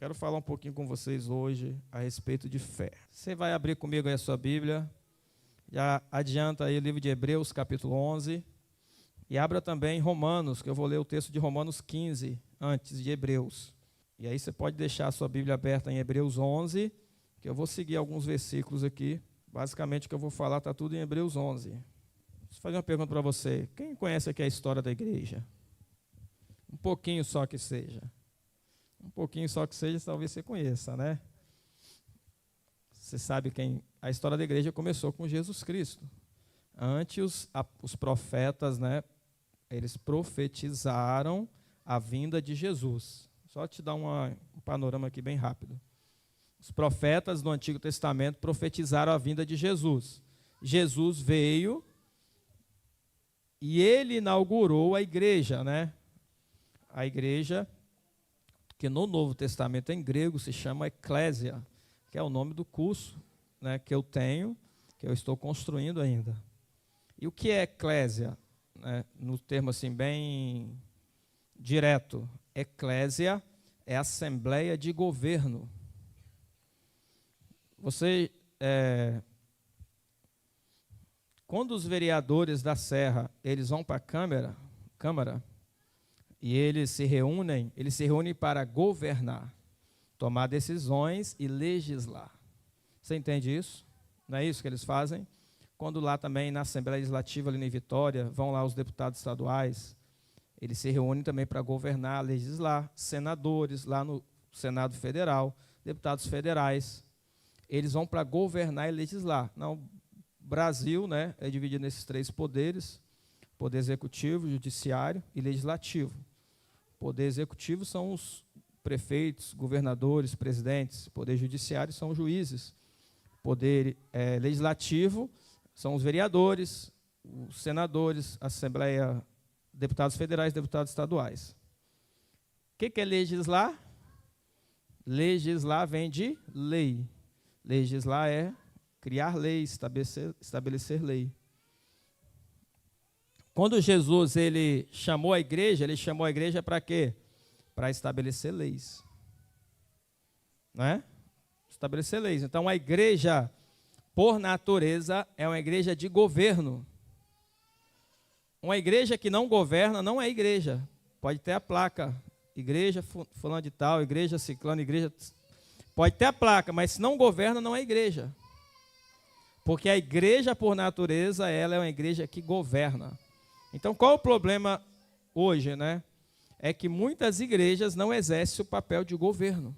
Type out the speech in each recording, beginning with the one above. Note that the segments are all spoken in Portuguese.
Quero falar um pouquinho com vocês hoje a respeito de fé. Você vai abrir comigo aí a sua Bíblia, já adianta aí o livro de Hebreus, capítulo 11, e abra também Romanos, que eu vou ler o texto de Romanos 15, antes de Hebreus. E aí você pode deixar a sua Bíblia aberta em Hebreus 11, que eu vou seguir alguns versículos aqui. Basicamente o que eu vou falar está tudo em Hebreus 11. Deixa eu fazer uma pergunta para você. Quem conhece aqui a história da igreja? Um pouquinho só que seja. Um pouquinho só que seja, talvez você conheça, né? Você sabe a história da igreja começou com Jesus Cristo. Antes, os profetas, né, eles profetizaram a vinda de Jesus. Só te dar um panorama aqui bem rápido. Os profetas do Antigo Testamento profetizaram a vinda de Jesus. Jesus veio e ele inaugurou a igreja, né? A igreja que no Novo Testamento em grego se chama eclésia, que é o nome do curso, né, que eu tenho, que eu estou construindo ainda. E o que é eclésia? Né, no termo assim bem direto, eclésia é assembleia de governo. Quando os vereadores da Serra eles vão para a Câmara, e eles se reúnem para governar, tomar decisões e legislar. Você entende isso? Não é isso que eles fazem? Quando lá também na Assembleia Legislativa, ali em Vitória, vão lá os deputados estaduais, eles se reúnem também para governar, legislar. Senadores lá no Senado Federal, deputados federais, eles vão para governar e legislar. Não, o Brasil, né, é dividido nesses três poderes: poder executivo, judiciário e legislativo. Poder executivo são os prefeitos, governadores, presidentes. Poder judiciário são os juízes. Poder legislativo são os vereadores, os senadores, Assembleia, deputados federais, deputados estaduais. O que é legislar? Legislar vem de lei. Legislar é criar lei, estabelecer lei. Quando Jesus ele chamou a igreja para quê? Para estabelecer leis. Não é? Estabelecer leis. Então, a igreja, por natureza, é uma igreja de governo. Uma igreja que não governa não é igreja. Pode ter a placa, igreja fulano de tal, igreja ciclano, igreja... Pode ter a placa, mas se não governa, não é igreja. Porque a igreja, por natureza, ela é uma igreja que governa. Então, qual é o problema hoje, né? É que muitas igrejas não exercem o papel de governo.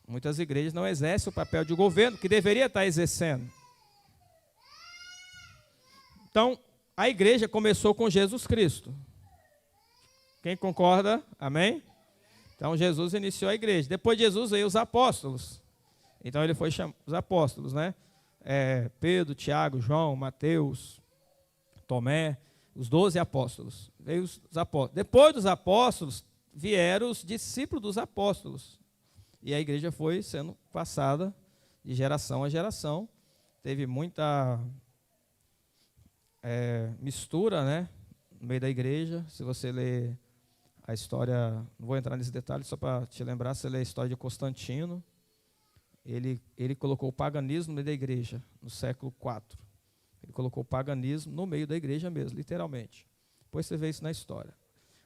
Muitas igrejas não exercem o papel de governo que deveria estar exercendo. Então, a igreja começou com Jesus Cristo. Quem concorda? Amém? Então, Jesus iniciou a igreja. Depois de Jesus veio os apóstolos. Então, ele foi chamar os apóstolos, né? Pedro, Tiago, João, Mateus, Tomé, os 12 apóstolos. Veio os apóstolos. Depois dos apóstolos, vieram os discípulos dos apóstolos. E a igreja foi sendo passada de geração a geração. Teve muita mistura, né, no meio da igreja. Se você ler a história, não vou entrar nesse detalhe, só para te lembrar, se você ler a história de Constantino, ele colocou o paganismo no meio da igreja, no século IV. Ele colocou o paganismo no meio da igreja mesmo, literalmente. Depois você vê isso na história.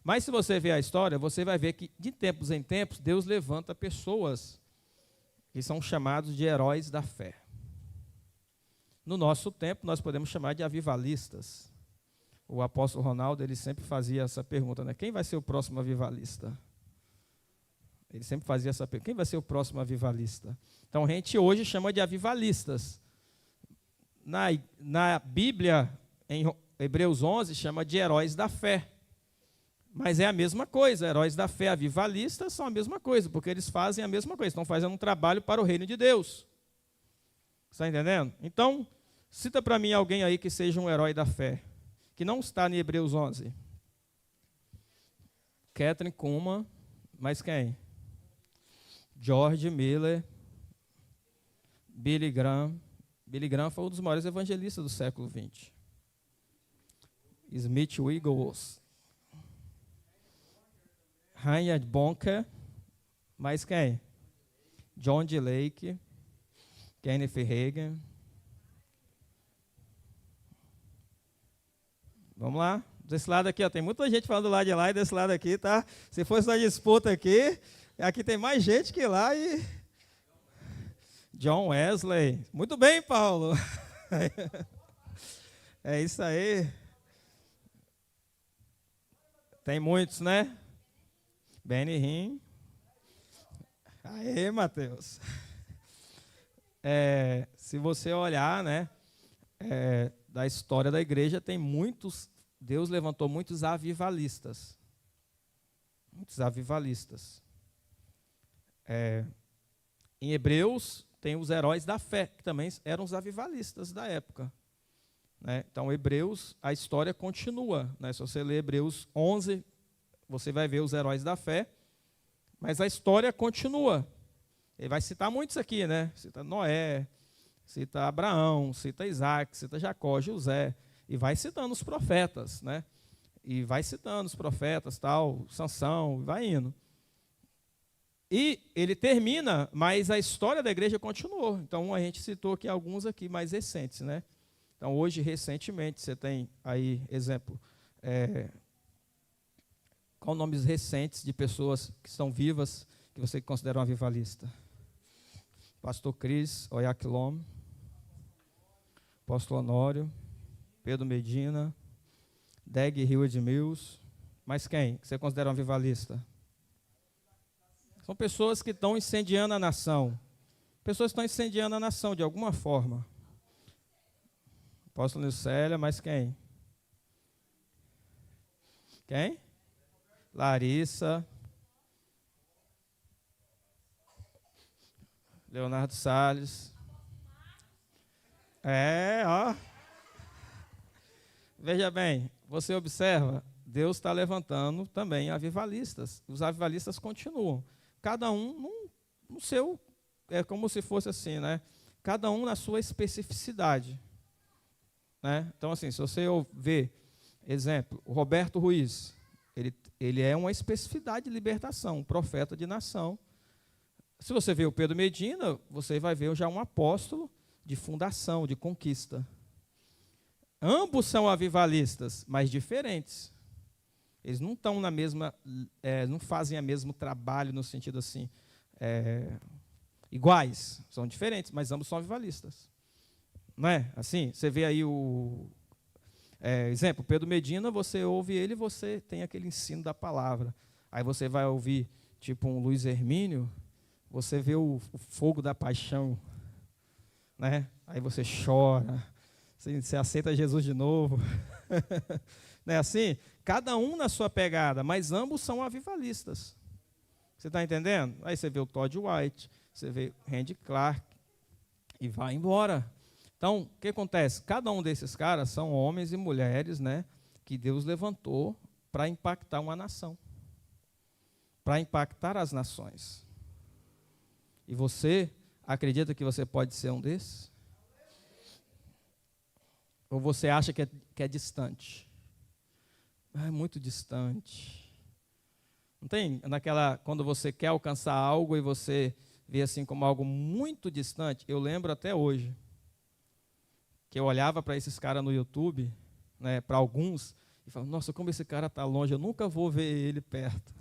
Mas se você ver a história, você vai ver que de tempos em tempos, Deus levanta pessoas que são chamados de heróis da fé. No nosso tempo, nós podemos chamar de avivalistas. O apóstolo Ronaldo, ele sempre fazia essa pergunta, né? Quem vai ser o próximo avivalista? Ele sempre fazia essa pergunta, quem vai ser o próximo avivalista? Então, a gente hoje chama de avivalistas. Na Bíblia, em Hebreus 11, chama de heróis da fé. Mas é a mesma coisa, heróis da fé, avivalistas são a mesma coisa, porque eles fazem a mesma coisa, estão fazendo um trabalho para o reino de Deus. Está entendendo? Então, cita para mim alguém aí que seja um herói da fé, que não está em Hebreus 11. Catherine Kuhlman, mais quem? George Miller, Billy Graham. Billy Graham foi um dos maiores evangelistas do século XX. Smith Wigglesworth, Reinhard Bonker, Mais quem? John D. Lake, Kenneth Hagin. Vamos lá. Desse lado aqui, ó, tem muita gente falando do lado de lá e desse lado aqui, tá? Se fosse uma disputa aqui tem mais gente que lá e... John Wesley. Muito bem, Paulo. É isso aí. Tem muitos, né? Benny Hinn. Aê, Mateus. Se você olhar, né, da história da igreja, tem muitos, Deus levantou muitos avivalistas. Muitos avivalistas. Em Hebreus, tem os heróis da fé, que também eram os avivalistas da época. Né? Então, Hebreus, a história continua. Né? Se você ler Hebreus 11, você vai ver os heróis da fé, mas a história continua. Ele vai citar muitos aqui, né? Cita Noé, cita Abraão, cita Isaac, cita Jacó, José, e vai citando os profetas, né? E vai citando os profetas, tal, Sansão, e vai indo. E ele termina, mas a história da igreja continuou. Então, a gente citou aqui alguns aqui mais recentes, né? Então, hoje, recentemente, você tem aí, exemplo, qual nomes recentes de pessoas que estão vivas, que você considera um avivalista? Pastor Cris Oyakhilome, Apóstolo Honório, Pedro Medina, Dag Heward Mills. Mas quem você considera um avivalista? São pessoas que estão incendiando a nação. Pessoas que estão incendiando a nação de alguma forma. Apóstolo Nilcélia, mas quem? Quem? Larissa. Leonardo Salles. Ó. Veja bem, você observa, Deus está levantando também avivalistas. Os avivalistas continuam. Cada um no seu, é como se fosse assim, né? Cada um na sua especificidade. Né? Então, assim, se você ver, exemplo, o Roberto Ruiz, ele é uma especificidade de libertação, um profeta de nação. Se você vê o Pedro Medina, você vai ver já um apóstolo de fundação, de conquista. Ambos são avivalistas, mas diferentes. Eles não estão na mesma, não fazem o mesmo trabalho no sentido assim, iguais, são diferentes, mas ambos são avivalistas. Não é? Assim, você vê aí exemplo, Pedro Medina, você ouve ele, você tem aquele ensino da palavra. Aí você vai ouvir, tipo um Luiz Hermínio, você vê o fogo da paixão, né? Aí você chora, você aceita Jesus de novo. Não é assim? Cada um na sua pegada, mas ambos são avivalistas. Você está entendendo? Aí você vê o Todd White, você vê Randy Clark, e vai embora. Então, o que acontece? Cada um desses caras são homens e mulheres, né, que Deus levantou para impactar uma nação, para impactar as nações. E você acredita que você pode ser um desses? Ou você acha que é distante? É muito distante. Não tem quando você quer alcançar algo e você vê assim como algo muito distante? Eu lembro até hoje que eu olhava para esses caras no YouTube, né, para alguns, e falava, nossa, como esse cara está longe, eu nunca vou ver ele perto.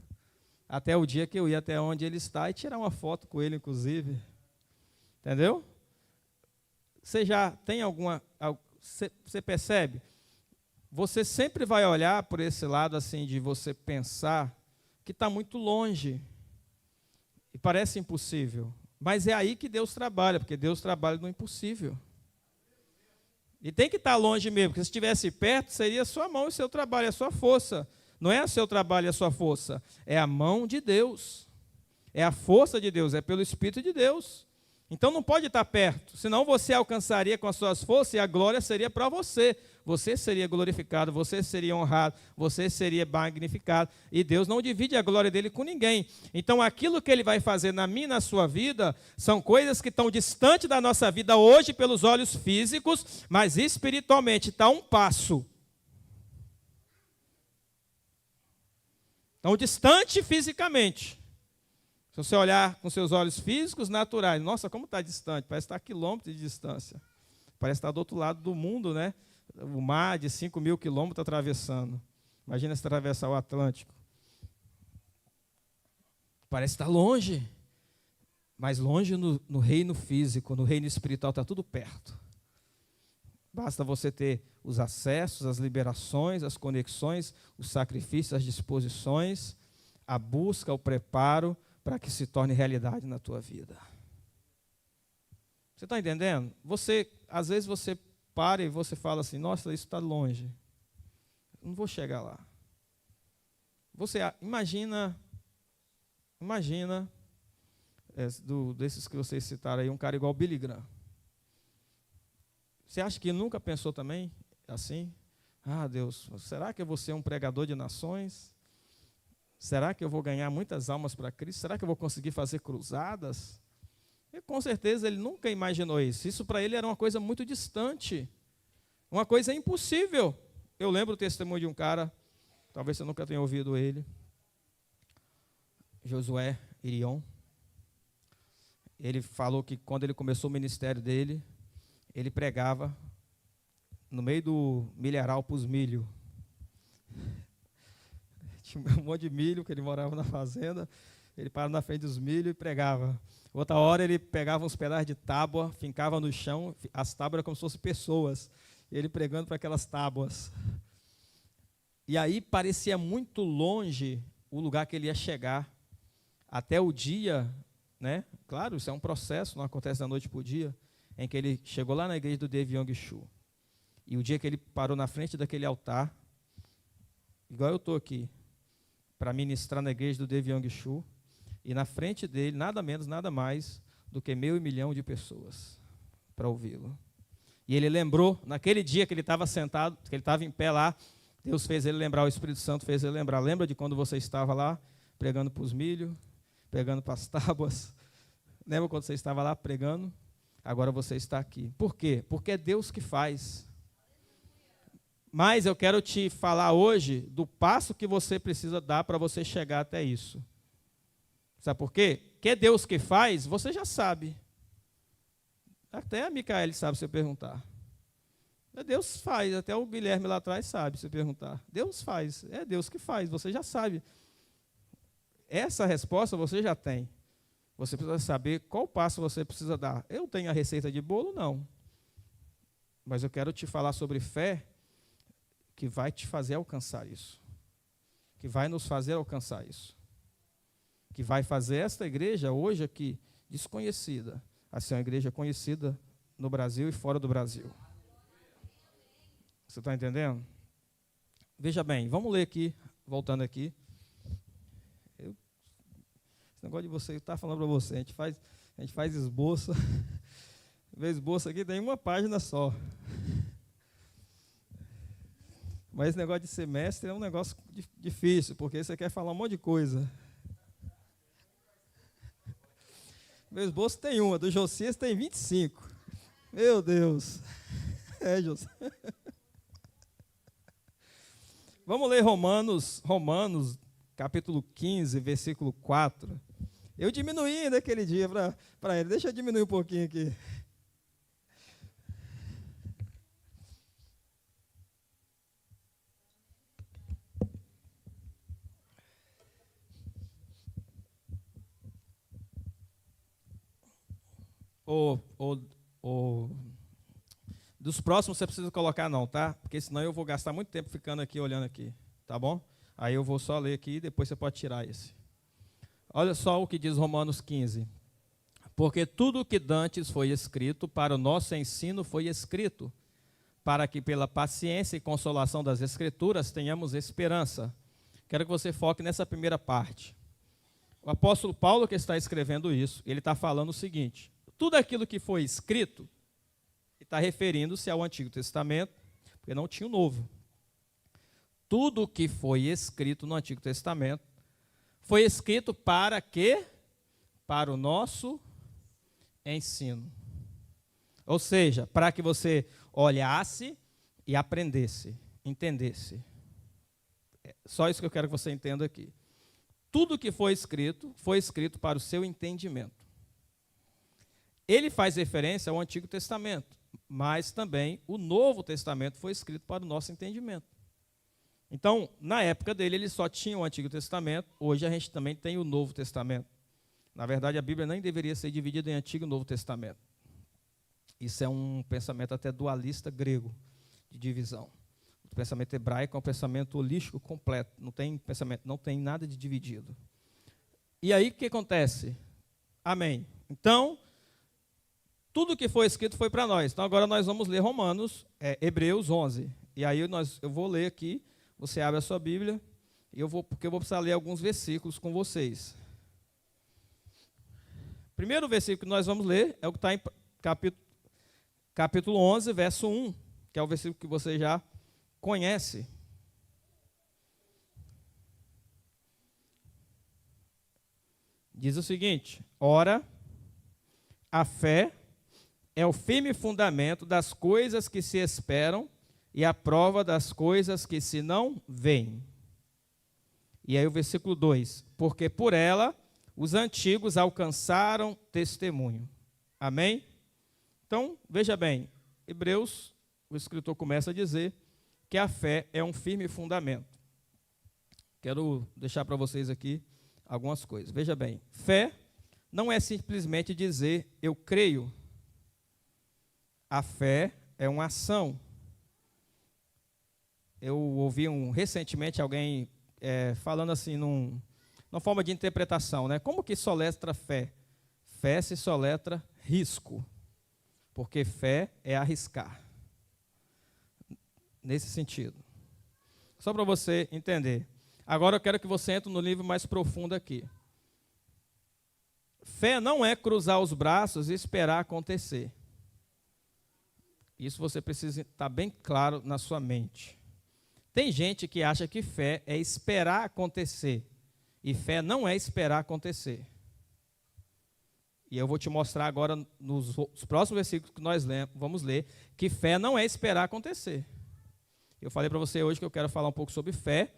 Até o dia que eu ia até onde ele está e tirar uma foto com ele, inclusive. Entendeu? Você já tem você percebe? Você sempre vai olhar por esse lado assim de você pensar que está muito longe e parece impossível. Mas é aí que Deus trabalha, porque Deus trabalha no impossível. E tem que estar longe mesmo, porque se estivesse perto, seria a sua mão e o seu trabalho, a sua força. Não é o seu trabalho e a sua força, é a mão de Deus. É a força de Deus, é pelo Espírito de Deus. Então não pode estar perto, senão você alcançaria com as suas forças e a glória seria para você. Você seria glorificado, você seria honrado, você seria magnificado. E Deus não divide a glória dele com ninguém. Então aquilo que ele vai fazer na minha e na sua vida são coisas que estão distantes da nossa vida hoje pelos olhos físicos, mas espiritualmente está um passo. Estão distante fisicamente, Se você olhar com seus olhos físicos, naturais, nossa, como está distante, parece estar a quilômetros de distância. Parece estar do outro lado do mundo, né? O mar de 5.000 quilômetros atravessando. Imagina se atravessar o Atlântico. Parece estar longe, mas longe no reino físico, no reino espiritual, está tudo perto. Basta você ter os acessos, as liberações, as conexões, os sacrifícios, as disposições, a busca, o preparo, para que se torne realidade na tua vida. Você está entendendo? Às vezes você para e você fala assim, nossa, isso está longe. Não vou chegar lá. Você imagina desses que vocês citaram aí, um cara igual Billy Graham. Você acha que nunca pensou também assim? Ah, Deus, será que eu vou ser um pregador de nações? Será que eu vou ganhar muitas almas para Cristo? Será que eu vou conseguir fazer cruzadas? E com certeza ele nunca imaginou isso. Isso para ele era uma coisa muito distante, uma coisa impossível. Eu lembro o testemunho de um cara, talvez você nunca tenha ouvido ele, Josué Irion. Ele falou que quando ele começou o ministério dele, ele pregava no meio do milharal para os milho. Tinha um monte de milho, que ele morava na fazenda, ele parava na frente dos milho e pregava. Outra hora ele pegava uns pedaços de tábua, fincava no chão, as tábuas eram como se fossem pessoas, e ele pregando para aquelas tábuas. E aí parecia muito longe o lugar que ele ia chegar, até o dia, né? Claro, isso é um processo, não acontece da noite para o dia, em que ele chegou lá na igreja do David Yong-Shu. E o dia que ele parou na frente daquele altar, igual eu estou aqui, para ministrar na igreja do David Yong-Shu, e na frente dele, nada menos, nada mais do que 1.500.000 milhão de pessoas para ouvi-lo. E ele lembrou, naquele dia que ele estava sentado, que ele estava em pé lá, Deus fez ele lembrar, o Espírito Santo fez ele lembrar. Lembra de quando você estava lá, pregando para os milho, pregando para as tábuas? Lembra quando você estava lá pregando? Agora você está aqui. Por quê? Porque é Deus que faz. Mas eu quero te falar hoje do passo que você precisa dar para você chegar até isso. Sabe por quê? Que é Deus que faz, você já sabe. Até a Micaele sabe se eu perguntar. Deus faz, até o Guilherme lá atrás sabe se eu perguntar. Deus faz, é Deus que faz, você já sabe. Essa resposta você já tem. Você precisa saber qual passo você precisa dar. Eu tenho a receita de bolo? Não. Mas eu quero te falar sobre fé, que vai te fazer alcançar isso. Que vai nos fazer alcançar isso. Que vai fazer esta igreja, hoje aqui, desconhecida, a ser uma igreja conhecida no Brasil e fora do Brasil. Você está entendendo? Veja bem, vamos ler aqui, voltando aqui. Esse negócio de você, estar falando para você, a gente faz esboço. Vê esboço aqui, tem uma página só. Mas esse negócio de semestre é um negócio difícil, porque você quer falar um monte de coisa. Meu esboço tem uma, do Josias tem 25. Meu Deus. É, Josias. Vamos ler Romanos, capítulo 15, versículo 4. Eu diminuí naquele dia para ele. Deixa eu diminuir um pouquinho aqui. Dos próximos você precisa colocar não, tá? Porque senão eu vou gastar muito tempo ficando aqui, olhando aqui, tá bom? Aí eu vou só ler aqui e depois você pode tirar esse. Olha só o que diz Romanos 15. Porque tudo o que dantes foi escrito, para o nosso ensino foi escrito, para que pela paciência e consolação das Escrituras tenhamos esperança. Quero que você foque nessa primeira parte. O apóstolo Paulo, que está escrevendo isso, ele está falando o seguinte: tudo aquilo que foi escrito, está referindo-se ao Antigo Testamento, porque não tinha o Novo. Tudo que foi escrito no Antigo Testamento foi escrito para quê? Para o nosso ensino. Ou seja, para que você olhasse e aprendesse, entendesse. É só isso que eu quero que você entenda aqui. tudo que foi escrito para o seu entendimento. Ele faz referência ao Antigo Testamento, mas também o Novo Testamento foi escrito para o nosso entendimento. Então, na época dele, ele só tinha o Antigo Testamento, hoje a gente também tem o Novo Testamento. Na verdade, a Bíblia nem deveria ser dividida em Antigo e Novo Testamento. Isso é um pensamento até dualista grego, de divisão. O pensamento hebraico é um pensamento holístico completo, não tem nada de dividido. E aí, o que acontece? Amém. Então, tudo que foi escrito foi para nós. Então, agora nós vamos ler Hebreus 11. E aí, eu vou ler aqui, você abre a sua Bíblia, porque eu vou precisar ler alguns versículos com vocês. O primeiro versículo que nós vamos ler é o que está em capítulo 11, verso 1, que é o versículo que você já conhece. Diz o seguinte: ora, a fé é o firme fundamento das coisas que se esperam e a prova das coisas que se não veem. E aí o versículo 2: porque por ela os antigos alcançaram testemunho. Amém? Então, veja bem, Hebreus, o escritor começa a dizer que a fé é um firme fundamento. Quero deixar para vocês aqui algumas coisas. Veja bem, fé não é simplesmente dizer eu creio. A fé é uma ação. Eu ouvi recentemente alguém falando assim, numa forma de interpretação, né? Como que soletra fé? Fé se soletra risco, porque fé é arriscar. Nesse sentido. Só para você entender. Agora eu quero que você entre no nível mais profundo aqui. Fé não é cruzar os braços e esperar acontecer. Isso você precisa estar bem claro na sua mente. Tem gente que acha que fé é esperar acontecer. E fé não é esperar acontecer. E eu vou te mostrar agora, nos próximos versículos que nós vamos ler, que fé não é esperar acontecer. Eu falei para você hoje que eu quero falar um pouco sobre fé,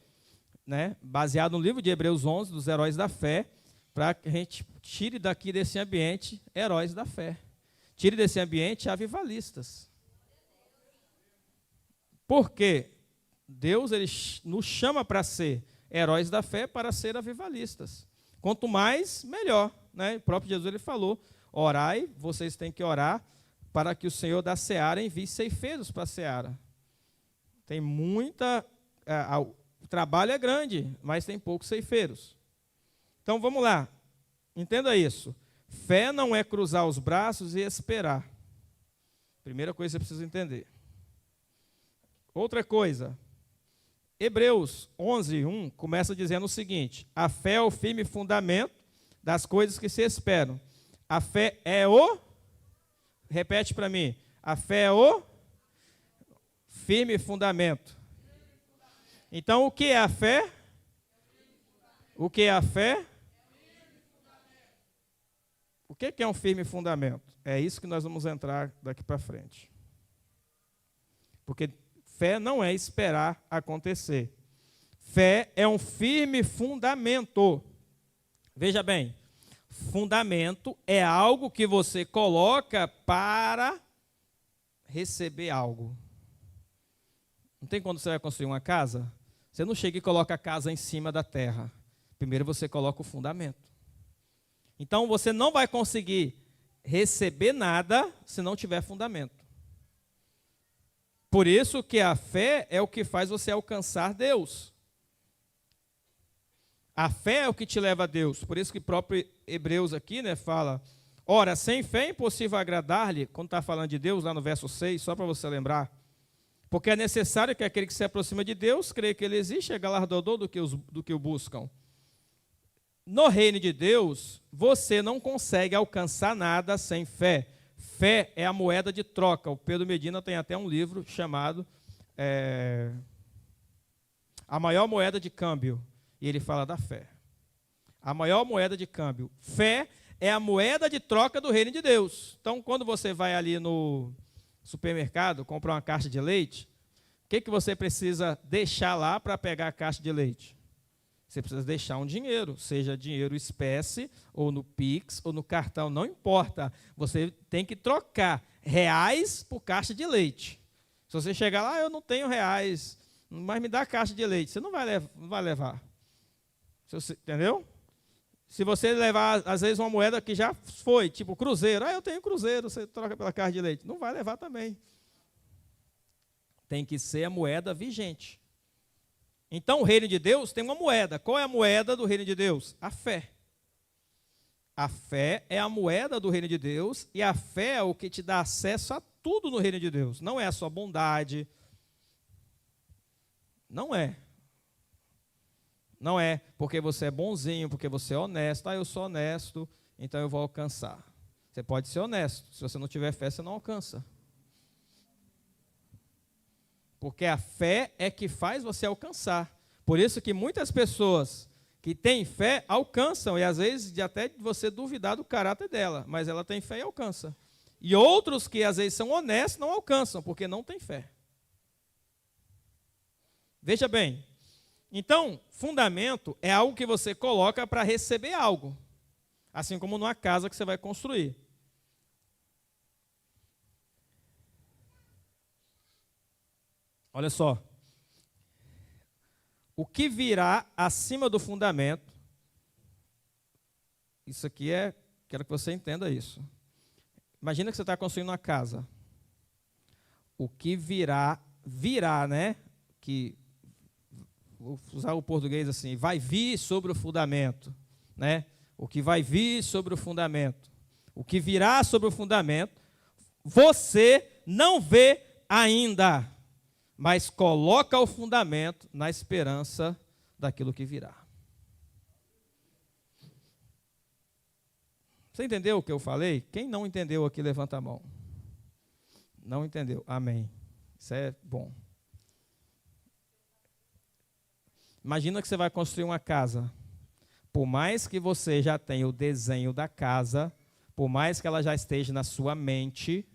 né, baseado no livro de Hebreus 11, dos heróis da fé, para que a gente tire daqui desse ambiente heróis da fé. Tire desse ambiente avivalistas. Porque Deus ele nos chama para ser heróis da fé, para ser avivalistas. Quanto mais, melhor. Né? O próprio Jesus ele falou, orai, vocês têm que orar para que o Senhor da seara envie ceifeiros para a seara. Tem muita... o trabalho é grande, mas tem poucos ceifeiros. Então, vamos lá. Entenda isso. Fé não é cruzar os braços e esperar. Primeira coisa que você precisa entender. Outra coisa. Hebreus 11, 1 começa dizendo o seguinte: a fé é o firme fundamento das coisas que se esperam. A fé é o... Repete para mim. A fé é o firme fundamento. Então, o que é a fé? O que é a fé? O que é um firme fundamento? É isso que nós vamos entrar daqui para frente. Porque fé não é esperar acontecer. Fé é um firme fundamento. Veja bem, fundamento é algo que você coloca para receber algo. Não tem quando você vai construir uma casa? Você não chega e coloca a casa em cima da terra. Primeiro você coloca o fundamento. Então você não vai conseguir receber nada se não tiver fundamento. Por isso que a fé é o que faz você alcançar Deus. A fé é o que te leva a Deus. Por isso que o próprio Hebreus aqui, né, fala, ora, sem fé é impossível agradar-lhe, quando está falando de Deus, lá no verso 6, só para você lembrar. Porque é necessário que aquele que se aproxima de Deus, creia que ele existe, é galardoador do que o buscam. No reino de Deus, você não consegue alcançar nada sem fé. Fé é a moeda de troca. O Pedro Medina tem até um livro chamado A Maior Moeda de Câmbio. E ele fala da fé. A maior moeda de câmbio. Fé é a moeda de troca do reino de Deus. Então, quando você vai ali no supermercado, comprar uma caixa de leite, o que você precisa deixar lá para pegar a caixa de leite? Você precisa deixar um dinheiro, seja dinheiro espécie, ou no Pix, ou no cartão, não importa. Você tem que trocar reais por caixa de leite. Se você chegar lá, eu não tenho reais, mas me dá caixa de leite, você não vai levar. Entendeu? Se você levar, às vezes, uma moeda que já foi, tipo cruzeiro, eu tenho cruzeiro, você troca pela caixa de leite, não vai levar também. Tem que ser a moeda vigente. Então, o reino de Deus tem uma moeda. Qual é a moeda do reino de Deus? A fé. A fé é a moeda do reino de Deus, e a fé é o que te dá acesso a tudo no reino de Deus. Não é a sua bondade. Não é. Não é porque você é bonzinho, porque você é honesto. Eu sou honesto, então eu vou alcançar. Você pode ser honesto. Se você não tiver fé, você não alcança. Porque a fé é que faz você alcançar. Por isso que muitas pessoas que têm fé alcançam, e às vezes de até você duvidar do caráter dela, mas ela tem fé e alcança. E outros que às vezes são honestos não alcançam, porque não têm fé. Veja bem, então, fundamento é algo que você coloca para receber algo, assim como numa casa que você vai construir. Olha só, o que virá acima do fundamento, isso aqui quero que você entenda isso. Imagina que você está construindo uma casa. O que virá, né? Que, vou usar o português assim, vai vir sobre o fundamento, né? O que vai vir sobre o fundamento. O que virá sobre o fundamento, você não vê ainda, mas coloca o fundamento na esperança daquilo que virá. Você entendeu o que eu falei? Quem não entendeu aqui, levanta a mão. Não entendeu? Amém. Isso é bom. Imagina que você vai construir uma casa. Por mais que você já tenha o desenho da casa, por mais que ela já esteja na sua mente,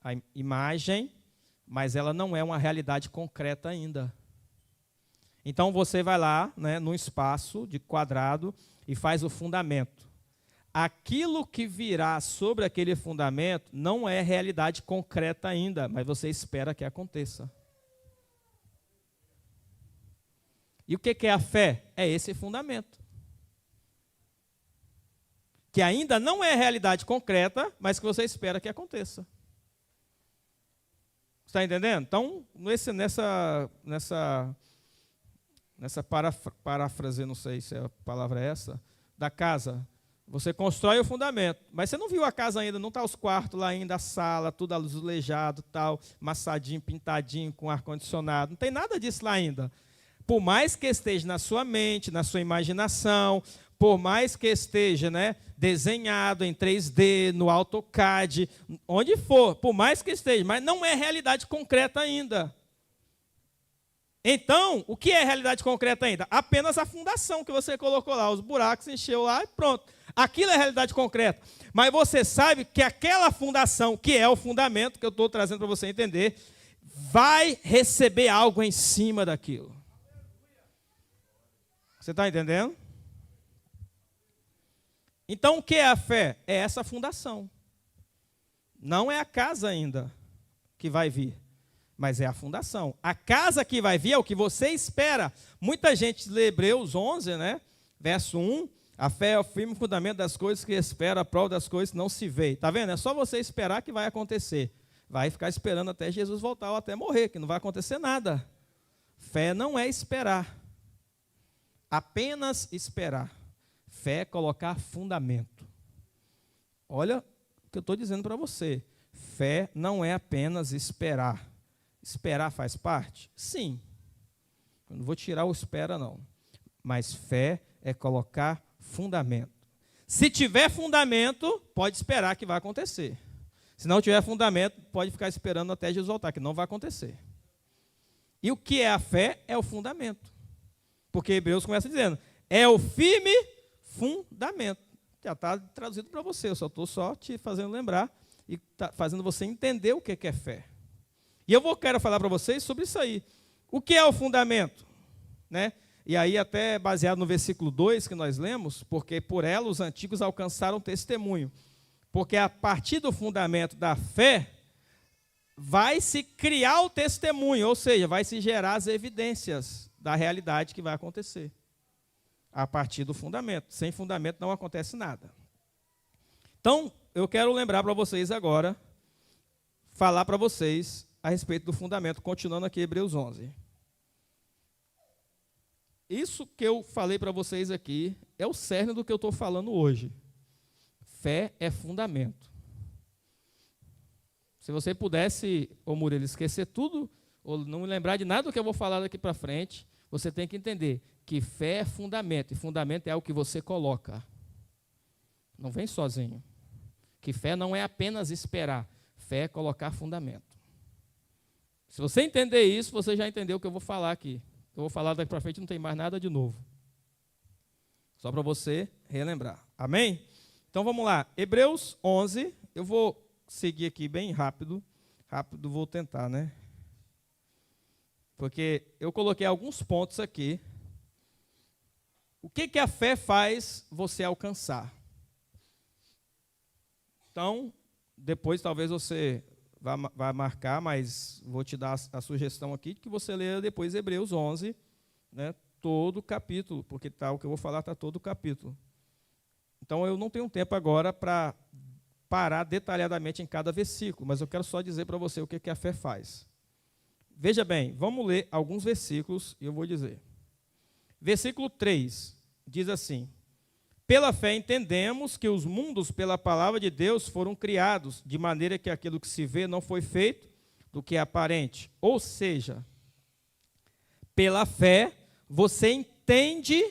a imagem, mas ela não é uma realidade concreta ainda. Então você vai lá, né, num espaço de quadrado e faz o fundamento. Aquilo que virá sobre aquele fundamento não é realidade concreta ainda, mas você espera que aconteça. E o que é a fé? É esse fundamento. Que ainda não é realidade concreta, mas que você espera que aconteça. Está entendendo? Então, nessa paráfrase, não sei se a palavra é essa, da casa, você constrói o fundamento, mas você não viu a casa ainda, não está os quartos lá ainda, a sala, tudo azulejado, tal, massadinho, pintadinho, com ar-condicionado, não tem nada disso lá ainda. Por mais que esteja na sua mente, na sua imaginação, por mais que esteja, né, desenhado em 3D, no AutoCAD, onde for, por mais que esteja, mas não é realidade concreta ainda. Então, o que é realidade concreta ainda? Apenas a fundação que você colocou lá, os buracos, encheu lá e pronto. Aquilo é realidade concreta. Mas você sabe que aquela fundação, que é o fundamento que eu estou trazendo para você entender, vai receber algo em cima daquilo. Você está entendendo? Então, o que é a fé? É essa fundação. Não é a casa ainda que vai vir, mas é a fundação. A casa que vai vir é o que você espera. Muita gente lê Hebreus 11, né? Verso 1, a fé é o firme fundamento das coisas que espera, a prova das coisas que não se vê. Está vendo? É só você esperar que vai acontecer. Vai ficar esperando até Jesus voltar ou até morrer, que não vai acontecer nada. Fé não é esperar. Apenas esperar. Fé é colocar fundamento. Olha o que eu estou dizendo para você. Fé não é apenas esperar. Esperar faz parte? Sim. Eu não vou tirar o espera, não. Mas fé é colocar fundamento. Se tiver fundamento, pode esperar que vai acontecer. Se não tiver fundamento, pode ficar esperando até Jesus voltar, que não vai acontecer. E o que é a fé? É o fundamento. Porque Hebreus começa dizendo, é o firme fundamento. Já está traduzido para você, eu só estou te fazendo lembrar e fazendo você entender o que é fé. E quero falar para vocês sobre isso aí. O que é o fundamento? Né? E aí até baseado no versículo 2 que nós lemos, porque por ela os antigos alcançaram testemunho. Porque a partir do fundamento da fé, vai se criar o testemunho, ou seja, vai se gerar as evidências da realidade que vai acontecer. A partir do fundamento. Sem fundamento não acontece nada. Então, eu quero lembrar para vocês agora, falar para vocês a respeito do fundamento, continuando aqui Hebreus 11. Isso que eu falei para vocês aqui é o cerne do que eu estou falando hoje. Fé é fundamento. Se você pudesse, ô Murilo, esquecer tudo, ou não lembrar de nada do que eu vou falar daqui para frente, você tem que entender que fé é fundamento, e fundamento é algo que você coloca. Não vem sozinho. Que fé não é apenas esperar, fé é colocar fundamento. Se você entender isso, você já entendeu o que eu vou falar aqui. Eu vou falar daqui para frente, não tem mais nada de novo. Só para você relembrar. Amém? Então vamos lá. Hebreus 11, eu vou seguir aqui bem rápido. Rápido vou tentar, né? Porque eu coloquei alguns pontos aqui. O que a fé faz você alcançar? Então, depois talvez você vá marcar, mas vou te dar a sugestão aqui de que você leia depois Hebreus 11, né, todo o capítulo, porque o que eu vou falar está todo o capítulo. Então, eu não tenho tempo agora para parar detalhadamente em cada versículo, mas eu quero só dizer para você o que a fé faz. Veja bem, vamos ler alguns versículos e eu vou dizer. Versículo 3 diz assim: pela fé entendemos que os mundos pela palavra de Deus foram criados, de maneira que aquilo que se vê não foi feito do que é aparente. Ou seja, pela fé você entende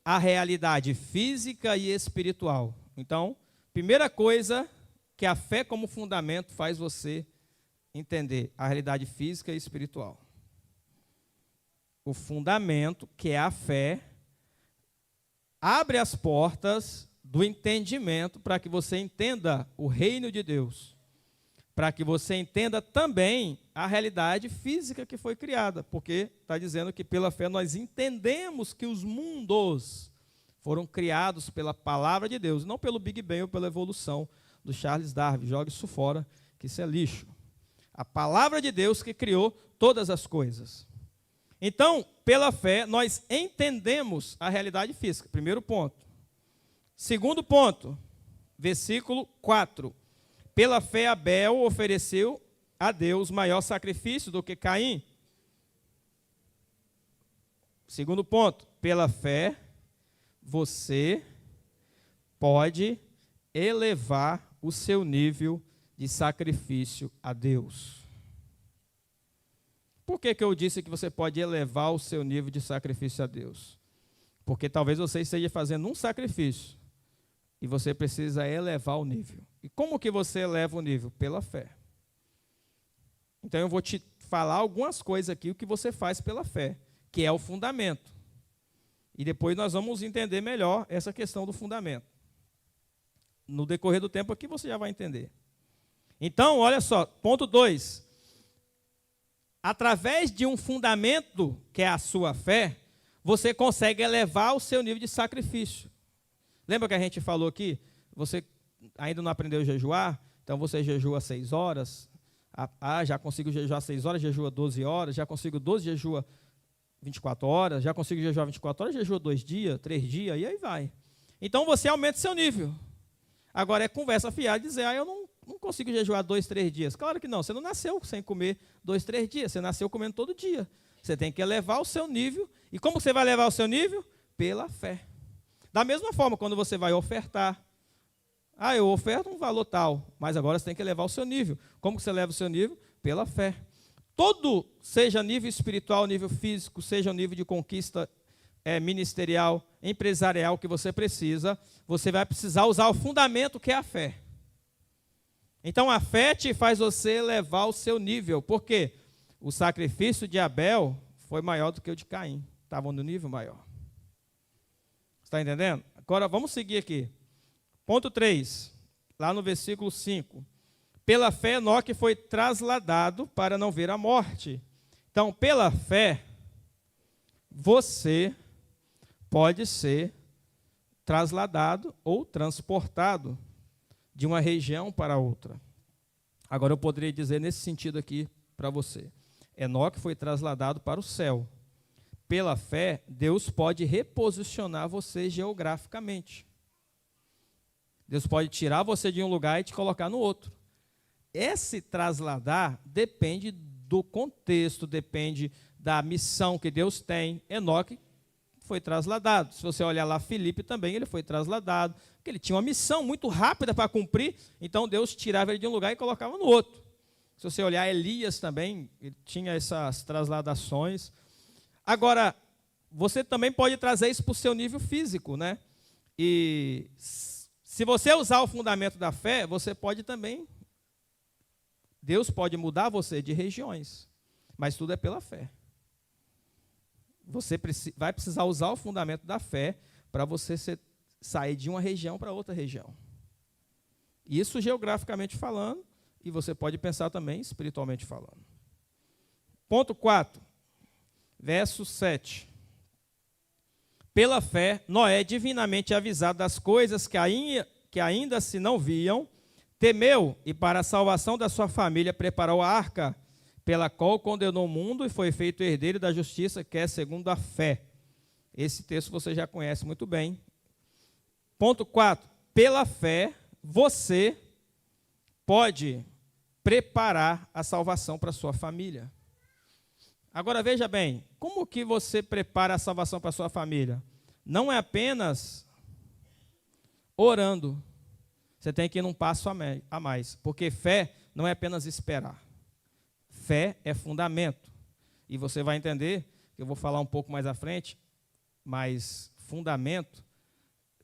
a realidade física e espiritual. Então, primeira coisa que a fé como fundamento faz você entender a realidade física e espiritual. O fundamento, que é a fé, abre as portas do entendimento para que você entenda o reino de Deus, para que você entenda também a realidade física que foi criada, porque está dizendo que pela fé nós entendemos que os mundos foram criados pela palavra de Deus, não pelo Big Bang ou pela evolução do Charles Darwin. Joga isso fora, que isso é lixo. A palavra de Deus que criou todas as coisas. Então, pela fé, nós entendemos a realidade física. Primeiro ponto. Segundo ponto, versículo 4. Pela fé, Abel ofereceu a Deus maior sacrifício do que Caim. Segundo ponto, pela fé, você pode elevar o seu nível de sacrifício a Deus. Por que eu disse que você pode elevar o seu nível de sacrifício a Deus? Porque talvez você esteja fazendo um sacrifício e você precisa elevar o nível. E como que você eleva o nível? Pela fé. Então eu vou te falar algumas coisas aqui, o que você faz pela fé, que é o fundamento. E depois nós vamos entender melhor essa questão do fundamento. No decorrer do tempo aqui você já vai entender. Então, olha só, ponto 2. Através de um fundamento, que é a sua fé, você consegue elevar o seu nível de sacrifício. Lembra que a gente falou aqui? Você ainda não aprendeu a jejuar? Então você jejua 6 horas. Já consigo jejuar 6 horas, jejua 12 horas. Já consigo 12, jejua 24 horas. Já consigo jejuar 24 horas, jejua 2 dias, 3 dias, e aí vai. Então você aumenta o seu nível. Agora é conversa fiada dizer, eu não consigo jejuar 2, 3 dias. Claro que não, você não nasceu sem comer 2, 3 dias, você nasceu comendo todo dia. Você tem que elevar o seu nível. E como você vai elevar o seu nível? Pela fé. Da mesma forma, quando você vai ofertar. Eu oferto um valor tal, mas agora você tem que elevar o seu nível. Como que você eleva o seu nível? Pela fé. Todo, seja nível espiritual, nível físico, seja o nível de conquista ministerial, empresarial que você precisa, você vai precisar usar o fundamento que é a fé. Então a fé te faz você elevar o seu nível. Por quê? O sacrifício de Abel foi maior do que o de Caim. Estavam no nível maior. Está entendendo? Agora vamos seguir aqui. Ponto 3, lá no versículo 5. Pela fé, Enoque foi trasladado para não ver a morte. Então, pela fé, você pode ser trasladado ou transportado de uma região para outra. Agora, eu poderia dizer nesse sentido aqui para você. Enoque foi trasladado para o céu. Pela fé, Deus pode reposicionar você geograficamente. Deus pode tirar você de um lugar e te colocar no outro. Esse trasladar depende do contexto, depende da missão que Deus tem. Enoque foi trasladado. Se você olhar lá, Filipe também, ele foi trasladado, porque ele tinha uma missão muito rápida para cumprir, então Deus tirava ele de um lugar e colocava no outro. Se você olhar Elias também, ele tinha essas trasladações. Agora, você também pode trazer isso para o seu nível físico, né? E se você usar o fundamento da fé, você pode também, Deus pode mudar você de regiões, mas tudo é pela fé. Você vai precisar usar o fundamento da fé para você sair de uma região para outra região. Isso geograficamente falando, e você pode pensar também espiritualmente falando. Ponto 4, verso 7. Pela fé, Noé, divinamente avisado das coisas que ainda se não viam, temeu e para a salvação da sua família preparou a arca, pela qual condenou o mundo e foi feito herdeiro da justiça, que é segundo a fé. Esse texto você já conhece muito bem. Ponto 4. Pela fé, você pode preparar a salvação para a sua família. Agora veja bem, como que você prepara a salvação para a sua família? Não é apenas orando. Você tem que ir num passo a mais, porque fé não é apenas esperar. Fé é fundamento. E você vai entender, que eu vou falar um pouco mais à frente, mas fundamento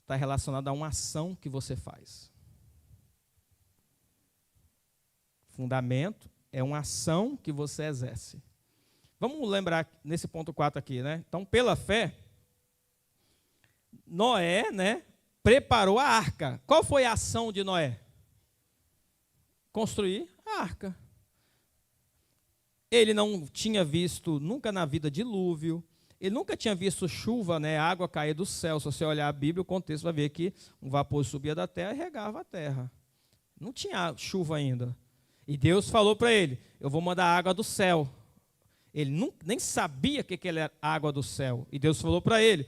está relacionado a uma ação que você faz. Fundamento é uma ação que você exerce. Vamos lembrar nesse ponto 4 aqui, né? Então, pela fé, Noé, né, preparou a arca. Qual foi a ação de Noé? Construir a arca. Ele não tinha visto nunca na vida dilúvio, ele nunca tinha visto chuva, né, água cair do céu. Se você olhar a Bíblia, o contexto vai ver que um vapor subia da terra e regava a terra. Não tinha chuva ainda. E Deus falou para ele, eu vou mandar água do céu. Ele nem sabia que era água do céu. E Deus falou para ele,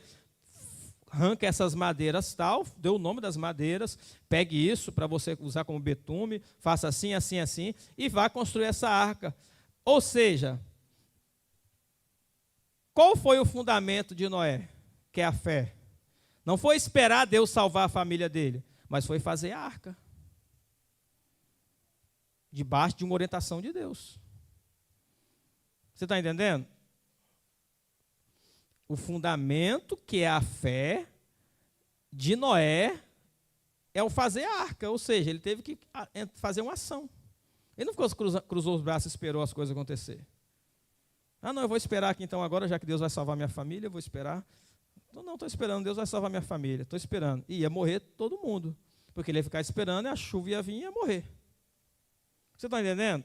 arranca essas madeiras tal, deu o nome das madeiras, pegue isso para você usar como betume, faça assim, assim, assim, e vá construir essa arca. Ou seja, qual foi o fundamento de Noé? Que é a fé. Não foi esperar Deus salvar a família dele, mas foi fazer a arca. Debaixo de uma orientação de Deus. Você está entendendo? O fundamento, que é a fé de Noé, é o fazer a arca. Ou seja, ele teve que fazer uma ação. Ele não ficou cruzou os braços e esperou as coisas acontecer. Ah, não, eu vou esperar aqui então agora, já que Deus vai salvar minha família, eu vou esperar. Então, não, estou esperando, Deus vai salvar minha família. Estou esperando. E ia morrer todo mundo. Porque ele ia ficar esperando e a chuva ia vir e ia morrer. Você está entendendo?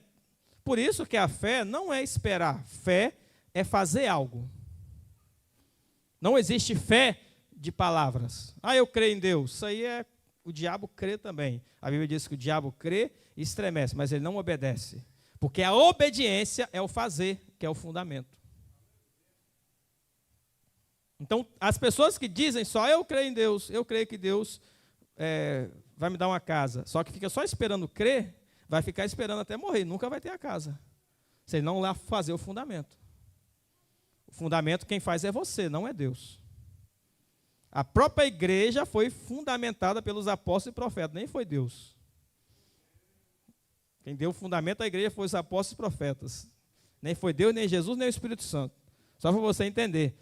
Por isso que a fé não é esperar. Fé é fazer algo. Não existe fé de palavras. Ah, eu creio em Deus. Isso aí é... O diabo crê também. A Bíblia diz que o diabo crê e estremece, mas ele não obedece. Porque a obediência é o fazer, que é o fundamento. Então, as pessoas que dizem só, eu creio em Deus, eu creio que Deus vai me dar uma casa, só que fica só esperando crer, vai ficar esperando até morrer, nunca vai ter a casa. Se ele não lá fazer o fundamento. O fundamento quem faz é você, não é Deus. A própria igreja foi fundamentada pelos apóstolos e profetas, nem foi Deus. Quem deu o fundamento da igreja foi os apóstolos e profetas. Nem foi Deus, nem Jesus, nem o Espírito Santo. Só para você entender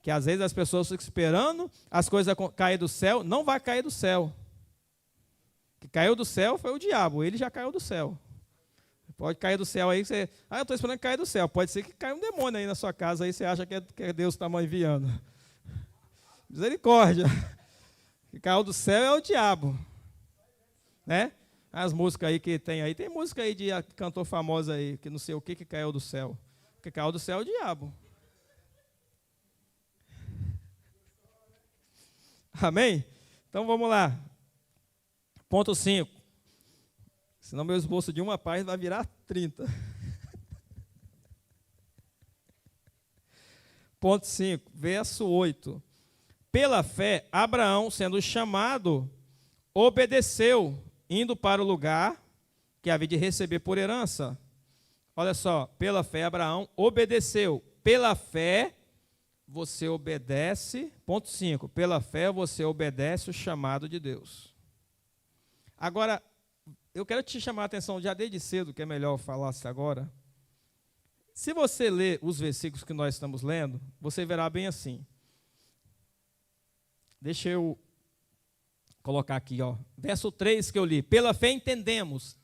que às vezes as pessoas ficam esperando as coisas caírem do céu, não vai cair do céu. O que caiu do céu foi o diabo, ele já caiu do céu. Pode cair do céu aí, você... eu estou esperando que caia do céu. Pode ser que caia um demônio aí na sua casa, aí você acha que é Deus que está enviando. Misericórdia. O que caiu do céu é o diabo. Né? As músicas aí que tem aí. Tem música aí de cantor famoso aí, que não sei o que caiu do céu. O que caiu do céu é o diabo. Amém? Então vamos lá. Ponto 5. Senão meu esboço de uma página vai virar 30. Ponto 5, verso 8. Pela fé, Abraão, sendo chamado, obedeceu, indo para o lugar que havia de receber por herança. Olha só, pela fé, Abraão obedeceu. Pela fé, você obedece. Ponto 5. Pela fé, você obedece o chamado de Deus. Agora, eu quero te chamar a atenção já desde cedo, que é melhor falar-se agora. Se você ler os versículos que nós estamos lendo, você verá bem assim. Deixa eu colocar aqui, ó. Verso 3 que eu li. Pela fé entendemos,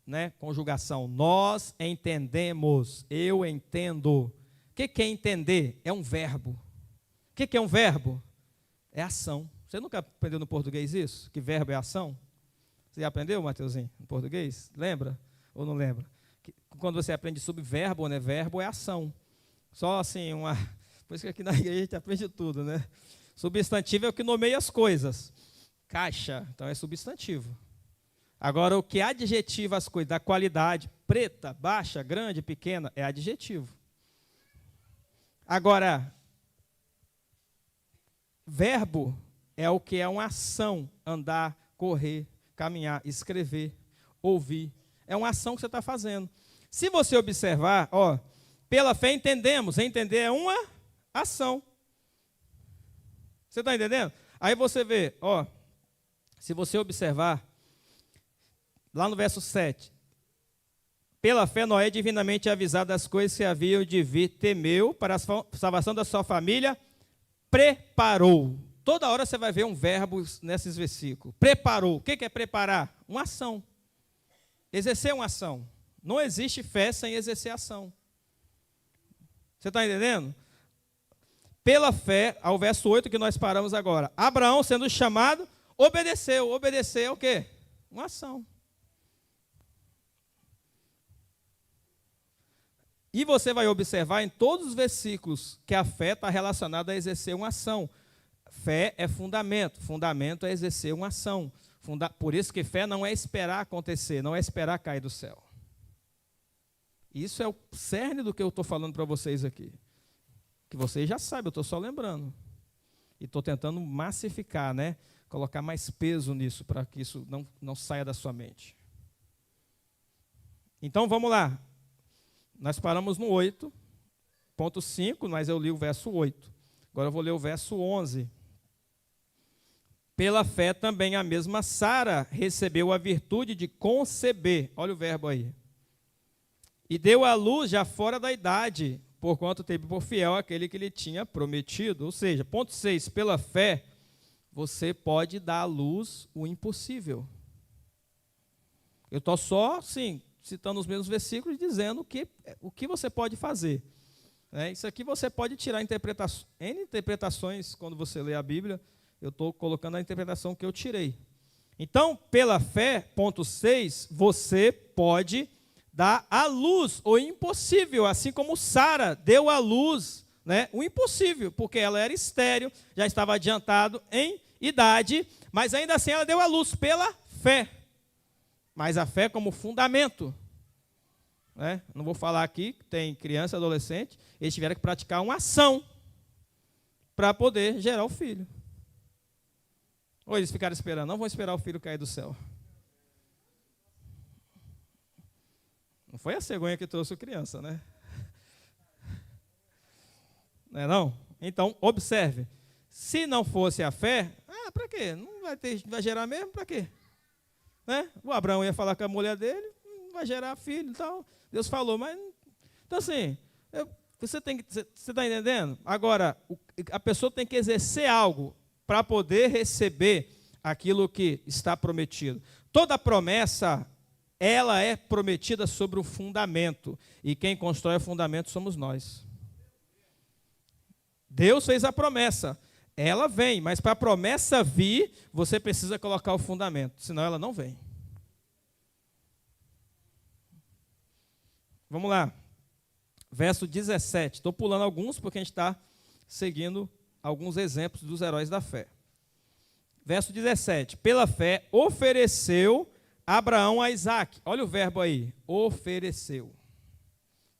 né? Conjugação, nós entendemos, eu entendo. O que é entender? É um verbo. O que é um verbo? É ação. Você nunca aprendeu no português isso? Que verbo é ação? Você já aprendeu, Mateuzinho, no português? Lembra ou não lembra? Quando você aprende sobre verbo, né? Verbo é ação. Só assim, por isso que aqui na igreja a gente aprende tudo, né? Substantivo é o que nomeia as coisas. Caixa, então é substantivo. Agora, o que adjetiva as coisas, da qualidade, preta, baixa, grande, pequena, é adjetivo. Agora, verbo é o que é uma ação, andar, correr, caminhar, escrever, ouvir. É uma ação que você está fazendo. Se você observar, ó, pela fé entendemos, entender é uma ação. Você está entendendo? Aí você vê, ó, se você observar, lá no verso 7, pela fé Noé, divinamente avisado das coisas que haviam de vir, temeu para a salvação da sua família, preparou. Toda hora você vai ver um verbo nesses versículos. Preparou. O que é preparar? Uma ação. Exercer uma ação. Não existe fé sem exercer ação. Você está entendendo? Pela fé, ao verso 8 que nós paramos agora. Abraão, sendo chamado, obedeceu. Obedecer é o quê? Uma ação. E você vai observar em todos os versículos que a fé está relacionada a exercer uma ação. Fé é fundamento. Fundamento é exercer uma ação. Por isso que fé não é esperar acontecer, não é esperar cair do céu. Isso é o cerne do que eu estou falando para vocês aqui. Que vocês já sabem, eu estou só lembrando. E estou tentando massificar, né? Colocar mais peso nisso, para que isso não saia da sua mente. Então, vamos lá. Nós paramos no 8.5, mas eu li o verso 8. Agora eu vou ler o verso 11. Pela fé também a mesma Sara recebeu a virtude de conceber. Olha o verbo aí. E deu à luz já fora da idade, porquanto teve por fiel aquele que lhe tinha prometido. Ou seja, ponto 6, pela fé, você pode dar à luz o impossível. Eu estou só, sim, citando os mesmos versículos, dizendo o que você pode fazer. Isso aqui você pode tirar N interpretações quando você lê a Bíblia. Eu estou colocando a interpretação que eu tirei. Então, pela fé, ponto 6, você pode dar à luz o impossível, assim como Sara deu à luz, né, o impossível, porque ela era estéril, já estava adiantado em idade, mas ainda assim ela deu à luz pela fé. Mas a fé como fundamento. Né? Não vou falar aqui, tem criança e adolescente, eles tiveram que praticar uma ação para poder gerar o filho. Ou eles ficaram esperando, não vão esperar o filho cair do céu. Não foi a cegonha que trouxe a criança, né? Não é não? Então, observe. Se não fosse a fé, para quê? Não vai gerar mesmo, para quê? Né? O Abraão ia falar com a mulher dele, não vai gerar filho e tal. Deus falou, mas... Então, assim, você está entendendo? Agora, a pessoa tem que exercer algo para poder receber aquilo que está prometido. Toda promessa, ela é prometida sobre um fundamento. E quem constrói o fundamento somos nós. Deus fez a promessa. Ela vem, mas para a promessa vir, você precisa colocar o fundamento. Senão ela não vem. Vamos lá. Verso 17. Estou pulando alguns porque a gente está seguindo alguns exemplos dos heróis da fé. Verso 17. Pela fé ofereceu Abraão a Isaque. Olha o verbo aí, ofereceu.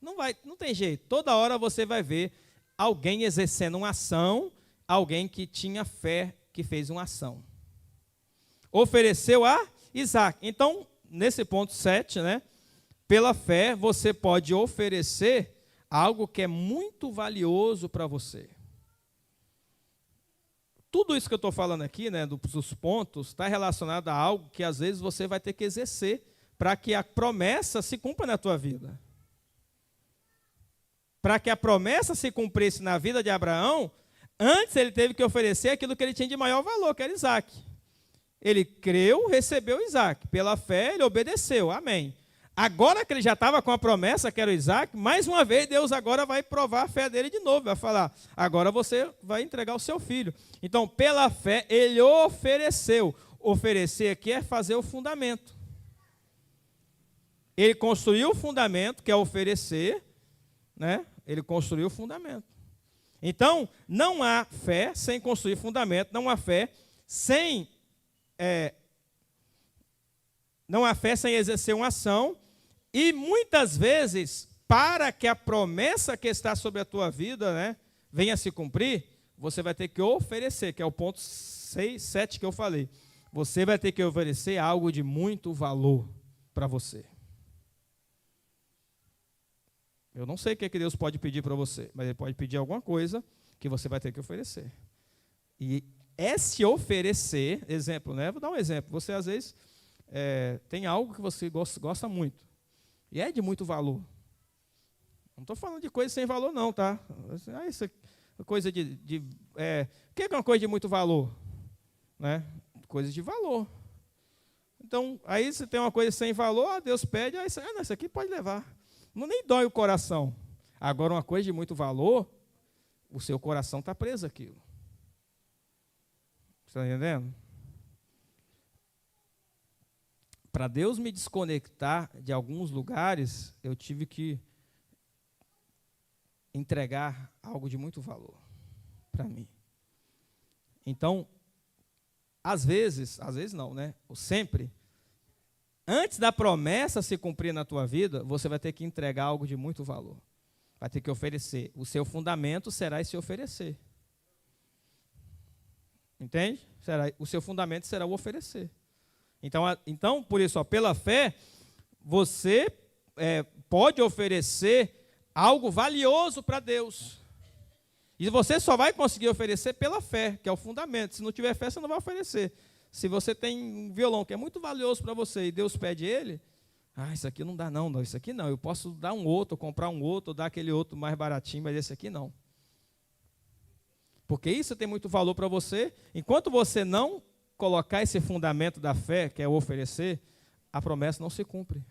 Não tem jeito. Toda hora você vai ver alguém exercendo uma ação, alguém que tinha fé, que fez uma ação. Ofereceu a Isaque. Então, nesse ponto 7, né? Pela fé, você pode oferecer algo que é muito valioso para você. Tudo isso que eu estou falando aqui, né, dos pontos, está relacionado a algo que às vezes você vai ter que exercer para que a promessa se cumpra na tua vida. Para que a promessa se cumprisse na vida de Abraão, antes ele teve que oferecer aquilo que ele tinha de maior valor, que era Isaque. Ele creu, recebeu Isaque. Pela fé, ele obedeceu. Amém. Agora que ele já estava com a promessa, que era o Isaque, mais uma vez Deus agora vai provar a fé dele de novo. Vai falar, agora você vai entregar o seu filho. Então, pela fé, ele ofereceu. Oferecer aqui é fazer o fundamento. Ele construiu o fundamento, que é oferecer, né? Ele construiu o fundamento. Então, não há fé sem construir fundamento, não há fé sem exercer uma ação, e muitas vezes, para que a promessa que está sobre a tua vida, né, venha a se cumprir, você vai ter que oferecer, que é o ponto 6, 7 que eu falei. Você vai ter que oferecer algo de muito valor para você. Eu não sei o que Deus pode pedir para você, mas Ele pode pedir alguma coisa que você vai ter que oferecer. E esse oferecer, exemplo, né? Vou dar um exemplo. Você, às vezes, tem algo que você gosta muito. E é de muito valor. Não estou falando de coisa sem valor, não, tá? Isso é coisa o que é uma coisa de muito valor? Né? Coisa de valor. Então, aí você tem uma coisa sem valor, Deus pede, isso aqui pode levar. Não nem dói o coração. Agora, uma coisa de muito valor, o seu coração está preso àquilo. Você está entendendo? Para Deus me desconectar de alguns lugares, eu tive que entregar algo de muito valor para mim. Então, às vezes não, né? Sempre, antes da promessa se cumprir na tua vida, você vai ter que entregar algo de muito valor. Vai ter que oferecer. O seu fundamento será esse oferecer. Entende? O seu fundamento será o oferecer. Então, por isso, pela fé, você pode oferecer algo valioso para Deus. E você só vai conseguir oferecer pela fé, que é o fundamento. Se não tiver fé, você não vai oferecer. Se você tem um violão que é muito valioso para você e Deus pede ele, isso aqui não dá não, isso aqui não. Eu posso dar um outro, comprar um outro, dar aquele outro mais baratinho, mas esse aqui não. Porque isso tem muito valor para você. Enquanto você não colocar esse fundamento da fé, que é o oferecer, a promessa não se cumpre.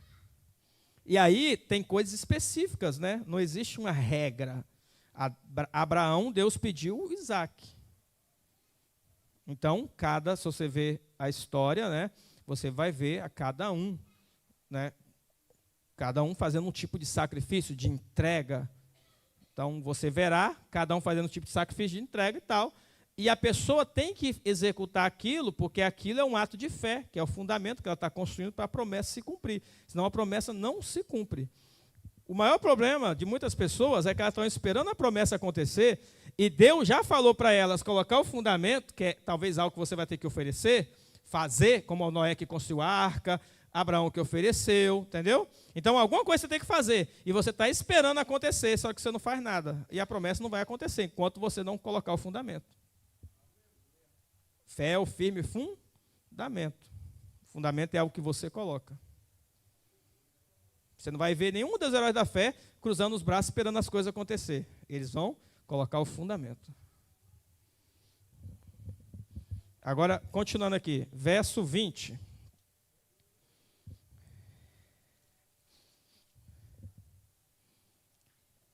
E aí tem coisas específicas, né? Não existe uma regra. Abraão, Deus pediu Isaque. Então, se você vê a história, né, você vai ver a cada um, né, cada um fazendo um tipo de sacrifício, de entrega. Então, você verá cada um fazendo um tipo de sacrifício de entrega e tal. E a pessoa tem que executar aquilo, porque aquilo é um ato de fé, que é o fundamento que ela está construindo para a promessa se cumprir. Senão a promessa não se cumpre. O maior problema de muitas pessoas é que elas estão esperando a promessa acontecer e Deus já falou para elas colocar o fundamento, que é talvez algo que você vai ter que oferecer, fazer, como o Noé que construiu a arca, Abraão que ofereceu, entendeu? Então, alguma coisa você tem que fazer e você está esperando acontecer, só que você não faz nada. E a promessa não vai acontecer enquanto você não colocar o fundamento. Fé é o firme fundamento. O fundamento é algo que você coloca. Você não vai ver nenhum dos heróis da fé cruzando os braços esperando as coisas acontecer. Eles vão colocar o fundamento. Agora, continuando aqui, verso 20.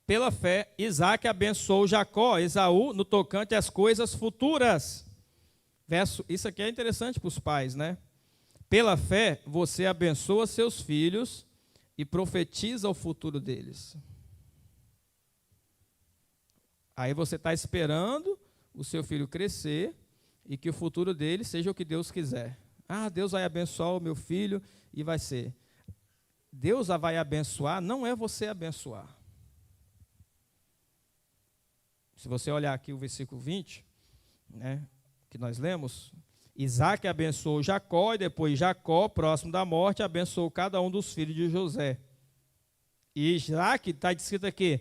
Pela fé, Isaque abençoou Jacó, Esaú, no tocante às coisas futuras. Isso aqui é interessante para os pais, né? Pela fé, você abençoa seus filhos e profetiza o futuro deles. Aí você está esperando o seu filho crescer e que o futuro dele seja o que Deus quiser. Ah, Deus vai abençoar o meu filho e vai ser. Deus a vai abençoar, não é você abençoar. Se você olhar aqui o versículo 20, né, que nós lemos, Isaac abençoou Jacó e depois Jacó, próximo da morte, abençoou cada um dos filhos de José. E Isaac, está escrito aqui,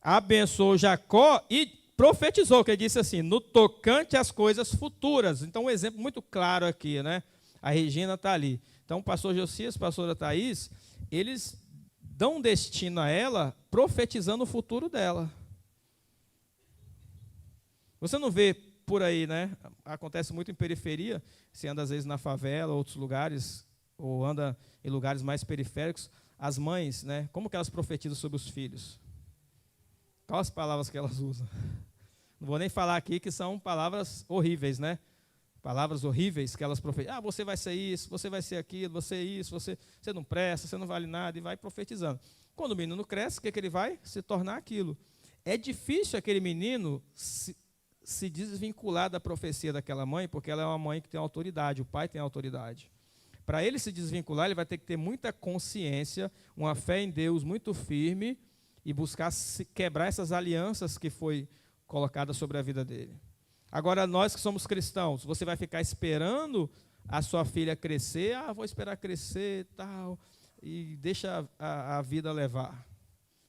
abençoou Jacó e profetizou, que ele disse assim, no tocante às coisas futuras. Então, um exemplo muito claro aqui, né? A Regina está ali. Então, o pastor Josias, a pastora Thaís, eles dão destino a ela, profetizando o futuro dela. Você não vê por aí, né? Acontece muito em periferia, você anda às vezes na favela, outros lugares, ou anda em lugares mais periféricos, as mães, né? Como que elas profetizam sobre os filhos? Quais as palavras que elas usam? Não vou nem falar aqui que são palavras horríveis, né? Palavras horríveis que elas profetizam. Ah, você vai ser isso, você vai ser aquilo, você é isso, você não presta, você não vale nada, e vai profetizando. Quando o menino cresce, o que ele vai? Se tornar aquilo. É difícil aquele menino se desvincular da profecia daquela mãe, porque ela é uma mãe que tem autoridade, o pai tem autoridade. Para ele se desvincular, ele vai ter que ter muita consciência, uma fé em Deus muito firme e buscar quebrar essas alianças que foi colocada sobre a vida dele. Agora, nós que somos cristãos, você vai ficar esperando a sua filha crescer, vou esperar crescer tal, e deixa a vida levar.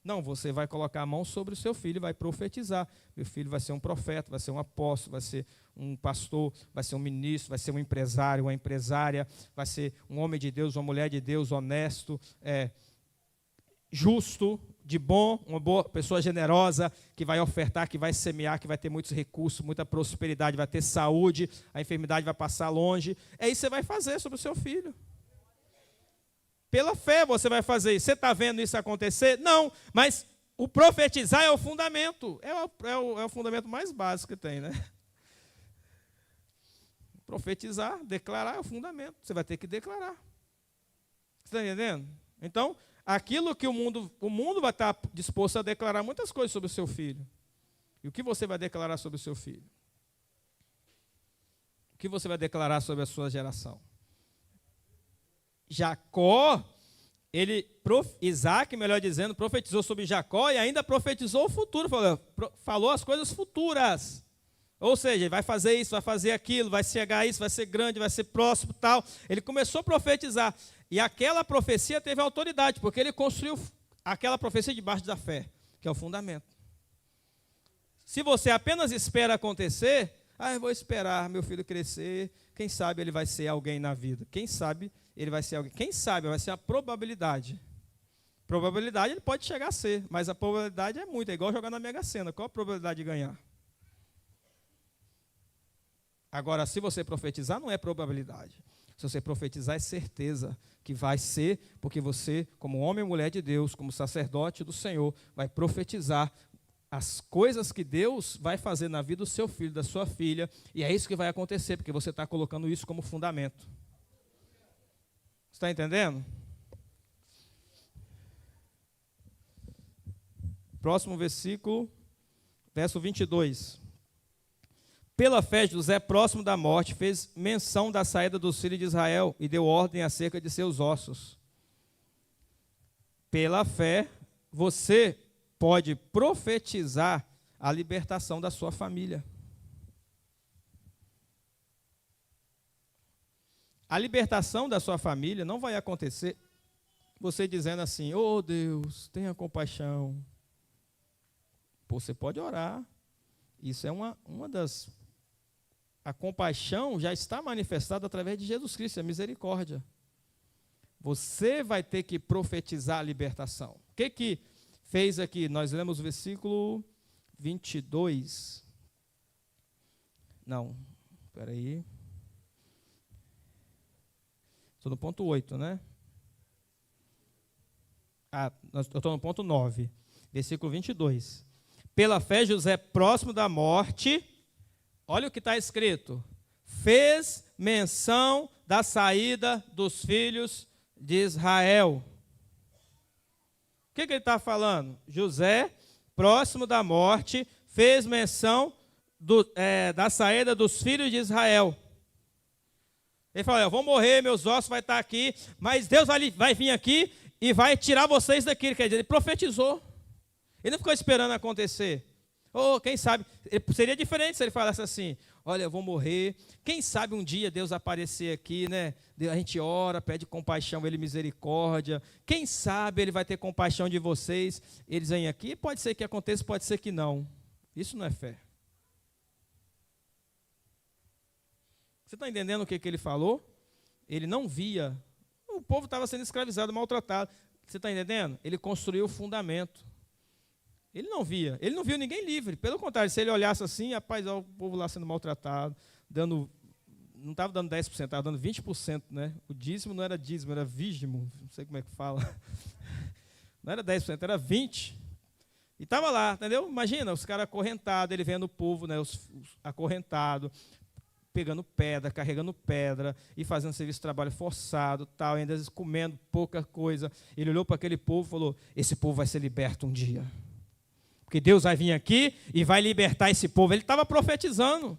Não, você vai colocar a mão sobre o seu filho e vai profetizar. Meu filho vai ser um profeta, vai ser um apóstolo, vai ser um pastor, vai ser um ministro, vai ser um empresário, uma empresária, vai ser um homem de Deus, uma mulher de Deus, honesto, justo, de bom, uma boa pessoa generosa, que vai ofertar, que vai semear, que vai ter muitos recursos, muita prosperidade, vai ter saúde, a enfermidade vai passar longe. É isso que você vai fazer sobre o seu filho. Pela fé você vai fazer isso. Você está vendo isso acontecer? Não, mas o profetizar é o fundamento. É o fundamento mais básico que tem, né? Profetizar, declarar é o fundamento. Você vai ter que declarar. Você está entendendo? Então, aquilo que o mundo vai estar disposto a declarar muitas coisas sobre o seu filho. E o que você vai declarar sobre o seu filho? O que você vai declarar sobre a sua geração? Jacó, Isaac, melhor dizendo, profetizou sobre Jacó e ainda profetizou o futuro, falou as coisas futuras. Ou seja, ele vai fazer isso, vai fazer aquilo, vai chegar isso, vai ser grande, vai ser próximo, tal. Ele começou a profetizar. E aquela profecia teve autoridade, porque ele construiu aquela profecia debaixo da fé, que é o fundamento. Se você apenas espera acontecer, eu vou esperar meu filho crescer, quem sabe ele vai ser alguém na vida. Quem sabe ele vai ser alguém. Quem sabe vai ser a probabilidade. Probabilidade ele pode chegar a ser, mas a probabilidade é muito, é igual jogar na Mega Sena. Qual a probabilidade de ganhar? Agora, se você profetizar, não é probabilidade. Se você profetizar, é certeza que vai ser, porque você, como homem e mulher de Deus, como sacerdote do Senhor, vai profetizar as coisas que Deus vai fazer na vida do seu filho, da sua filha, e é isso que vai acontecer, porque você está colocando isso como fundamento. Está entendendo? Próximo versículo, verso 22. Pela fé, José, próximo da morte, fez menção da saída dos filhos de Israel e deu ordem acerca de seus ossos. Pela fé, você pode profetizar a libertação da sua família. A libertação da sua família não vai acontecer você dizendo assim, oh Deus, tenha compaixão. Você pode orar. Isso é uma das... A compaixão já está manifestada através de Jesus Cristo, a misericórdia. Você vai ter que profetizar a libertação. O que fez aqui? Nós lemos o versículo 22. Não, espera aí. Estou no ponto 8, né? Eu estou no ponto 9, versículo 22. Pela fé, José, próximo da morte, olha o que está escrito, fez menção da saída dos filhos de Israel. O que ele está falando? José, próximo da morte, fez menção da saída dos filhos de Israel. Ele falou, eu vou morrer, meus ossos vão estar aqui, mas Deus vai vir aqui e vai tirar vocês daqui. Quer dizer, ele profetizou. Ele não ficou esperando acontecer. Ou quem sabe, seria diferente se ele falasse assim, olha, eu vou morrer, quem sabe um dia Deus aparecer aqui, né? A gente ora, pede compaixão, ele misericórdia. Quem sabe ele vai ter compaixão de vocês, eles vêm aqui, pode ser que aconteça, pode ser que não. Isso não é fé. Você está entendendo o que ele falou? Ele não via. O povo estava sendo escravizado, maltratado. Você está entendendo? Ele construiu o fundamento. Ele não via. Ele não viu ninguém livre. Pelo contrário, se ele olhasse assim, rapaz, ó, o povo lá sendo maltratado, não estava dando 10%, estava dando 20%. Né? O dízimo não era dízimo, era vígimo. Não sei como é que fala. Não era 10%, era 20%. E estava lá, entendeu? Imagina, os caras acorrentados, ele vendo o povo, né, os acorrentados, pegando pedra, carregando pedra e fazendo serviço de trabalho forçado, tal, ainda às vezes comendo pouca coisa. Ele olhou para aquele povo e falou, esse povo vai ser liberto um dia. Porque Deus vai vir aqui e vai libertar esse povo. Ele estava profetizando.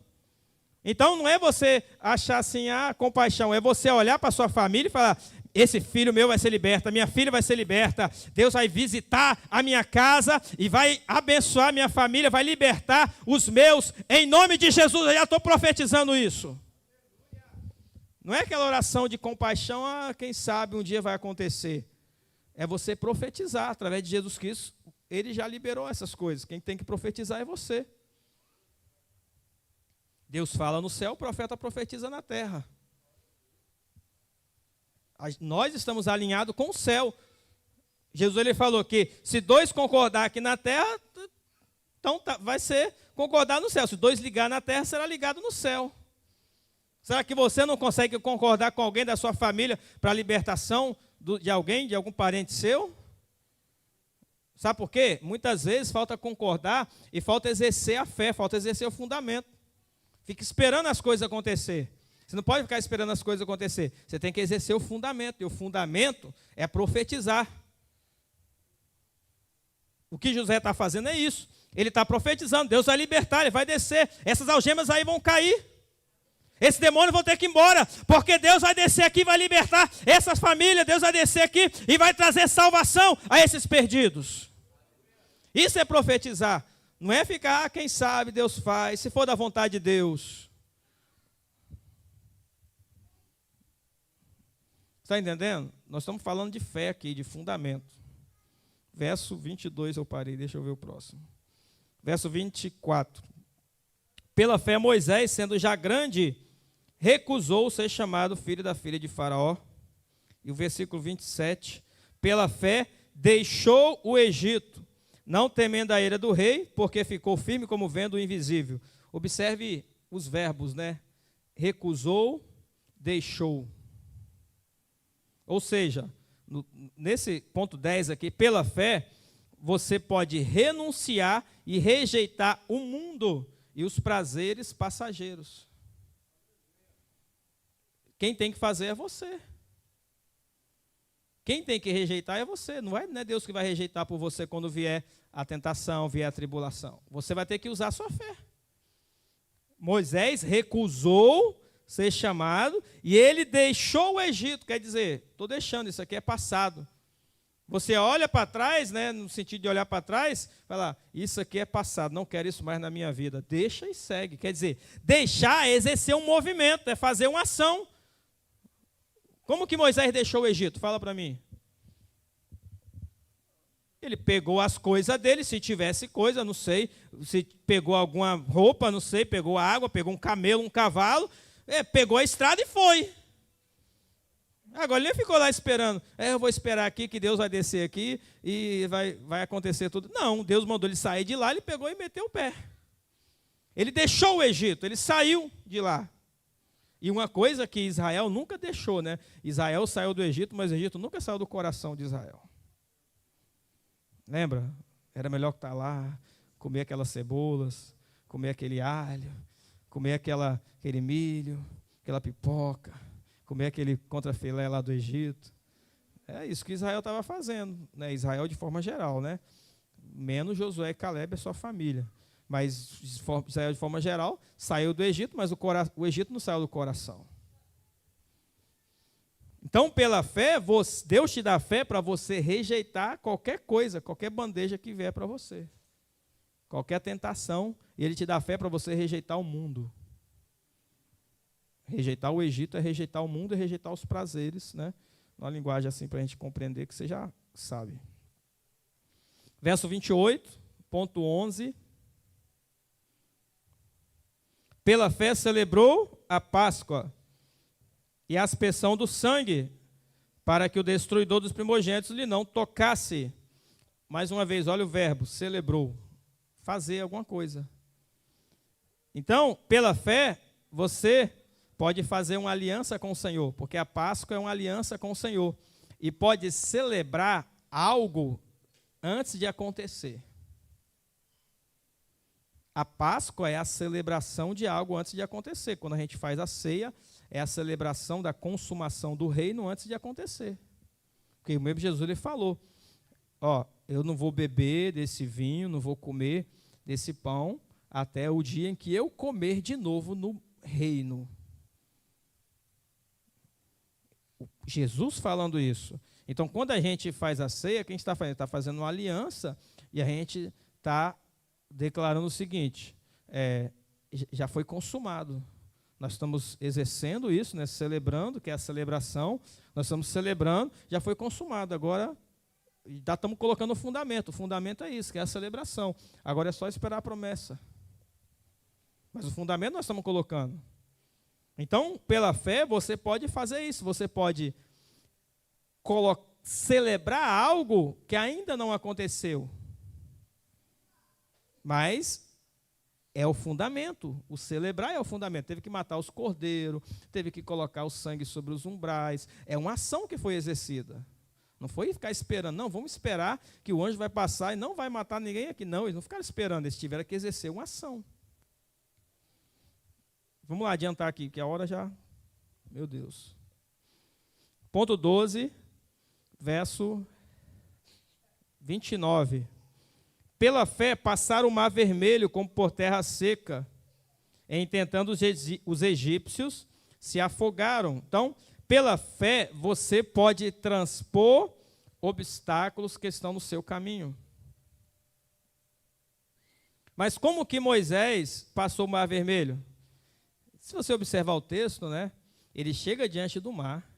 Então não é você achar assim, compaixão, é você olhar para a sua família e falar, esse filho meu vai ser liberto, minha filha vai ser liberta, Deus vai visitar a minha casa e vai abençoar a minha família, vai libertar os meus, em nome de Jesus. Eu já estou profetizando isso. Não é aquela oração de compaixão, quem sabe um dia vai acontecer. É você profetizar, através de Jesus Cristo, ele já liberou essas coisas. Quem tem que profetizar é você. Deus fala no céu, o profeta profetiza na terra. Nós estamos alinhados com o céu. Jesus ele falou que se 2 concordar aqui na terra, então vai ser concordar no céu. Se 2 ligar na terra, será ligado no céu. Será que você não consegue concordar com alguém da sua família para a libertação de alguém, de algum parente seu? Sabe por quê? Muitas vezes falta concordar e falta exercer a fé, falta exercer o fundamento. Fica esperando as coisas acontecer. Você não pode ficar esperando as coisas acontecer. Você tem que exercer o fundamento. E o fundamento é profetizar. O que José está fazendo é isso. Ele está profetizando. Deus vai libertar, ele vai descer. Essas algemas aí vão cair. Esses demônios vão ter que ir embora. Porque Deus vai descer aqui e vai libertar essas famílias. Deus vai descer aqui e vai trazer salvação a esses perdidos. Isso é profetizar. Não é ficar, quem sabe Deus faz. Se for da vontade de Deus. Está entendendo? Nós estamos falando de fé aqui, de fundamento. Verso 22 eu parei, deixa eu ver o próximo. Verso 24. Pela fé Moisés, sendo já grande, recusou ser chamado filho da filha de Faraó. E o versículo 27. Pela fé deixou o Egito, não temendo a ira do rei, porque ficou firme como vendo o invisível. Observe os verbos, né? Recusou, deixou. Ou seja, nesse ponto 10 aqui, pela fé, você pode renunciar e rejeitar o mundo e os prazeres passageiros. Quem tem que fazer é você. Quem tem que rejeitar é você. Não é Deus que vai rejeitar por você quando vier a tentação, vier a tribulação. Você vai ter que usar a sua fé. Moisés recusou ser chamado, e ele deixou o Egito, quer dizer, estou deixando, isso aqui é passado. Você olha para trás, né, no sentido de olhar para trás, fala, isso aqui é passado, não quero isso mais na minha vida. Deixa e segue, quer dizer, deixar é exercer um movimento, é fazer uma ação. Como que Moisés deixou o Egito? Fala para mim. Ele pegou as coisas dele, se tivesse coisa, não sei, se pegou alguma roupa, não sei, pegou água, pegou um camelo, um cavalo, pegou a estrada e foi. Agora ele ficou lá esperando. Eu vou esperar aqui que Deus vai descer aqui e vai acontecer tudo. Não, Deus mandou ele sair de lá, ele pegou e meteu o pé. Ele deixou o Egito, ele saiu de lá. E uma coisa que Israel nunca deixou, né? Israel saiu do Egito, mas o Egito nunca saiu do coração de Israel. Lembra? Era melhor estar lá, comer aquelas cebolas, comer aquele alho, comer aquele milho, aquela pipoca, comer aquele contrafilé lá do Egito. É isso que Israel estava fazendo, né? Israel de forma geral, né? Menos Josué e Caleb, a sua família. Mas Israel, de forma geral, saiu do Egito, mas o Egito não saiu do coração. Então, pela fé, Deus te dá fé para você rejeitar qualquer coisa, qualquer bandeja que vier para você. Qualquer tentação, e Ele te dá fé para você rejeitar o mundo. Rejeitar o Egito é rejeitar o mundo e rejeitar os prazeres, né? Uma linguagem assim para a gente compreender que você já sabe. Verso 28, ponto 11. Pela fé celebrou a Páscoa e a aspersão do sangue, para que o destruidor dos primogênitos lhe não tocasse. Mais uma vez, olha o verbo, celebrou. Fazer alguma coisa. Então, pela fé, você pode fazer uma aliança com o Senhor, porque a Páscoa é uma aliança com o Senhor. E pode celebrar algo antes de acontecer. A Páscoa é a celebração de algo antes de acontecer. Quando a gente faz a ceia, é a celebração da consumação do reino antes de acontecer. Porque o mesmo Jesus ele falou, eu não vou beber desse vinho, não vou comer desse pão, até o dia em que eu comer de novo no reino. Jesus falando isso. Então, quando a gente faz a ceia, o que a gente está fazendo? Está fazendo uma aliança e a gente está declarando o seguinte, já foi consumado. Nós estamos exercendo isso, né, celebrando, que é a celebração, nós estamos celebrando, já foi consumado, agora já estamos colocando o fundamento é isso, que é a celebração, agora é só esperar a promessa. Mas o fundamento nós estamos colocando. Então, pela fé, você pode fazer isso, você pode celebrar algo que ainda não aconteceu. Mas é o fundamento, o celebrar é o fundamento. Teve que matar os cordeiros, teve que colocar o sangue sobre os umbrais. É uma ação que foi exercida. Não foi ficar esperando, não, vamos esperar que o anjo vai passar e não vai matar ninguém aqui. Não, eles não ficaram esperando, eles tiveram que exercer uma ação. Vamos lá adiantar aqui, que a hora já... Meu Deus. Ponto 12, verso 29. Pela fé passaram o mar vermelho como por terra seca, em tentando os egípcios se afogaram. Então, pela fé você pode transpor obstáculos que estão no seu caminho. Mas como que Moisés passou o mar vermelho? Se você observar o texto, né, ele chega diante do mar.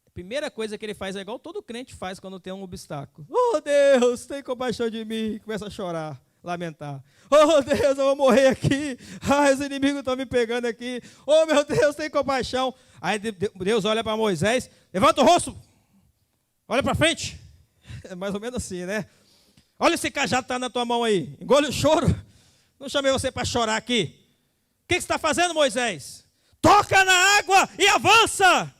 A primeira coisa que ele faz é igual todo crente faz quando tem um obstáculo. Oh, Deus, tem compaixão de mim. Começa a chorar, lamentar. Oh, Deus, eu vou morrer aqui. Os inimigos estão me pegando aqui. Oh, meu Deus, tem compaixão. Aí Deus olha para Moisés, levanta o rosto, olha para frente. É mais ou menos assim, né? Olha esse cajado que está na tua mão aí. Engole o choro. Não chamei você para chorar aqui. O que você está fazendo, Moisés? Toca na água e avança.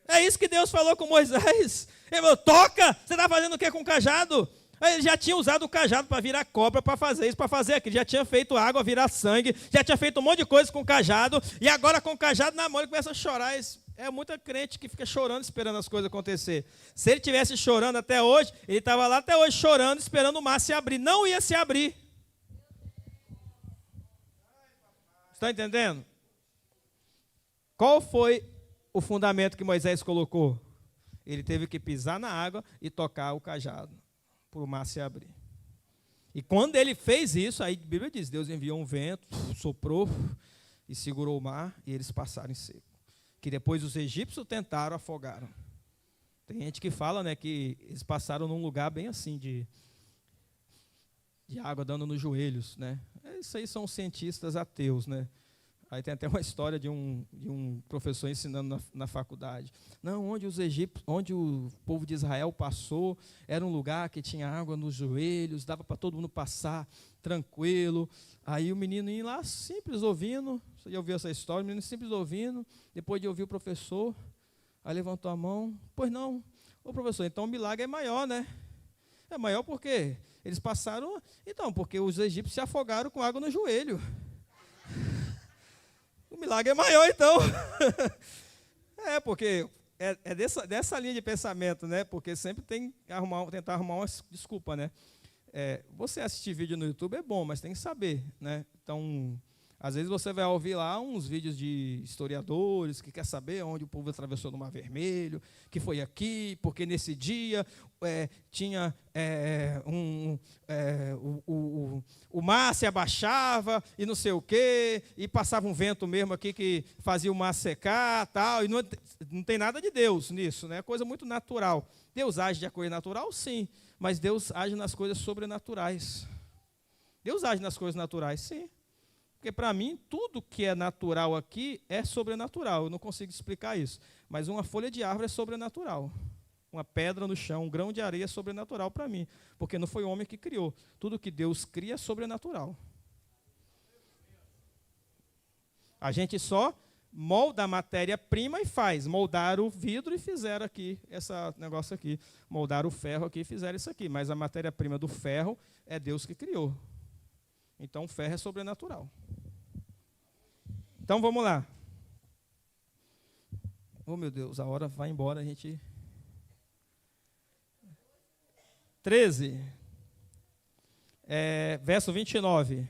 É isso que Deus falou com Moisés. Ele falou, toca, você está fazendo o que com o cajado? Ele já tinha usado o cajado para virar cobra, para fazer isso, para fazer aquilo. Já tinha feito água virar sangue, já tinha feito um monte de coisa com o cajado, e agora com o cajado na mão ele começa a chorar. É muita crente que fica chorando, esperando as coisas acontecer. Se ele estivesse chorando até hoje, ele estava lá até hoje chorando, esperando o mar se abrir. Não ia se abrir. Está entendendo? Qual foi o fundamento que Moisés colocou? Ele teve que pisar na água e tocar o cajado para o mar se abrir. E quando ele fez isso, aí a Bíblia diz, Deus enviou um vento, soprou e segurou o mar e eles passaram em seco. Que depois os egípcios tentaram, afogaram. Tem gente que fala, né, que eles passaram num lugar bem assim, de água dando nos joelhos, né? Isso aí são cientistas ateus, né? Aí tem até uma história de um professor ensinando na faculdade. Não, onde o povo de Israel passou, era um lugar que tinha água nos joelhos, dava para todo mundo passar tranquilo. Aí o menino ia lá, simples ouvindo, você já ouviu essa história, o menino simples ouvindo, depois de ouvir o professor, aí levantou a mão, pois não, ô professor, então o milagre é maior, né? É maior por quê? Eles passaram, então, porque os egípcios se afogaram com água no joelho. O milagre é maior, então. Porque é dessa linha de pensamento, né? Porque sempre tem que tentar arrumar uma desculpa, né? você assistir vídeo no YouTube é bom, mas tem que saber, né? Então, às vezes você vai ouvir lá uns vídeos de historiadores que quer saber onde o povo atravessou no Mar Vermelho, que foi aqui, porque nesse dia tinha o mar se abaixava e não sei o quê, e passava um vento mesmo aqui que fazia o mar secar, tal, e não tem nada de Deus nisso, né? É coisa muito natural. Deus age de coisa natural, sim, mas Deus age nas coisas sobrenaturais. Deus age nas coisas naturais, sim. Porque, para mim, tudo que é natural aqui é sobrenatural. Eu não consigo explicar isso. Mas uma folha de árvore é sobrenatural. Uma pedra no chão, um grão de areia é sobrenatural para mim. Porque não foi o homem que criou. Tudo que Deus cria é sobrenatural. A gente só molda a matéria-prima e faz. Moldaram o vidro e fizeram aqui, esse negócio aqui. Moldaram o ferro aqui e fizeram isso aqui. Mas a matéria-prima do ferro é Deus que criou. Então, o ferro é sobrenatural. Então, vamos lá. Oh, meu Deus, a hora vai embora, a gente... 13. Verso 29.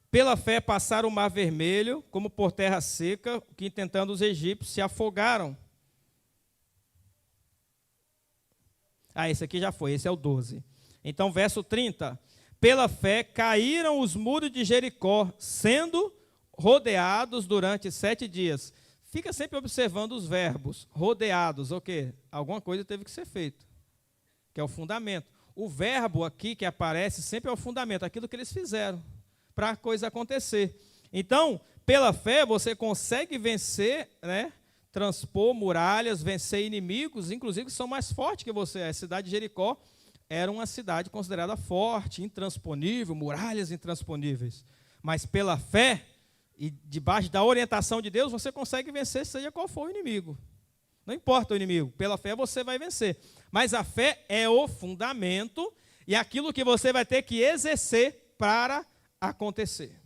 Pela fé passaram o Mar Vermelho, como por terra seca, que intentando os egípcios se afogaram. Esse aqui já foi, esse é o 12. Então, verso 30. Pela fé caíram os muros de Jericó, sendo rodeados durante 7 dias. Fica sempre observando os verbos. Rodeados, o quê? Alguma coisa teve que ser feita, que é o fundamento. O verbo aqui que aparece sempre é o fundamento, aquilo que eles fizeram para a coisa acontecer. Então, pela fé você consegue vencer, né? Transpor muralhas, vencer inimigos, inclusive que são mais fortes que você. A cidade de Jericó era uma cidade considerada forte, intransponível, muralhas intransponíveis. Mas pela fé e debaixo da orientação de Deus, você consegue vencer, seja qual for o inimigo. Não importa o inimigo, pela fé você vai vencer. Mas a fé é o fundamento e aquilo que você vai ter que exercer para acontecer.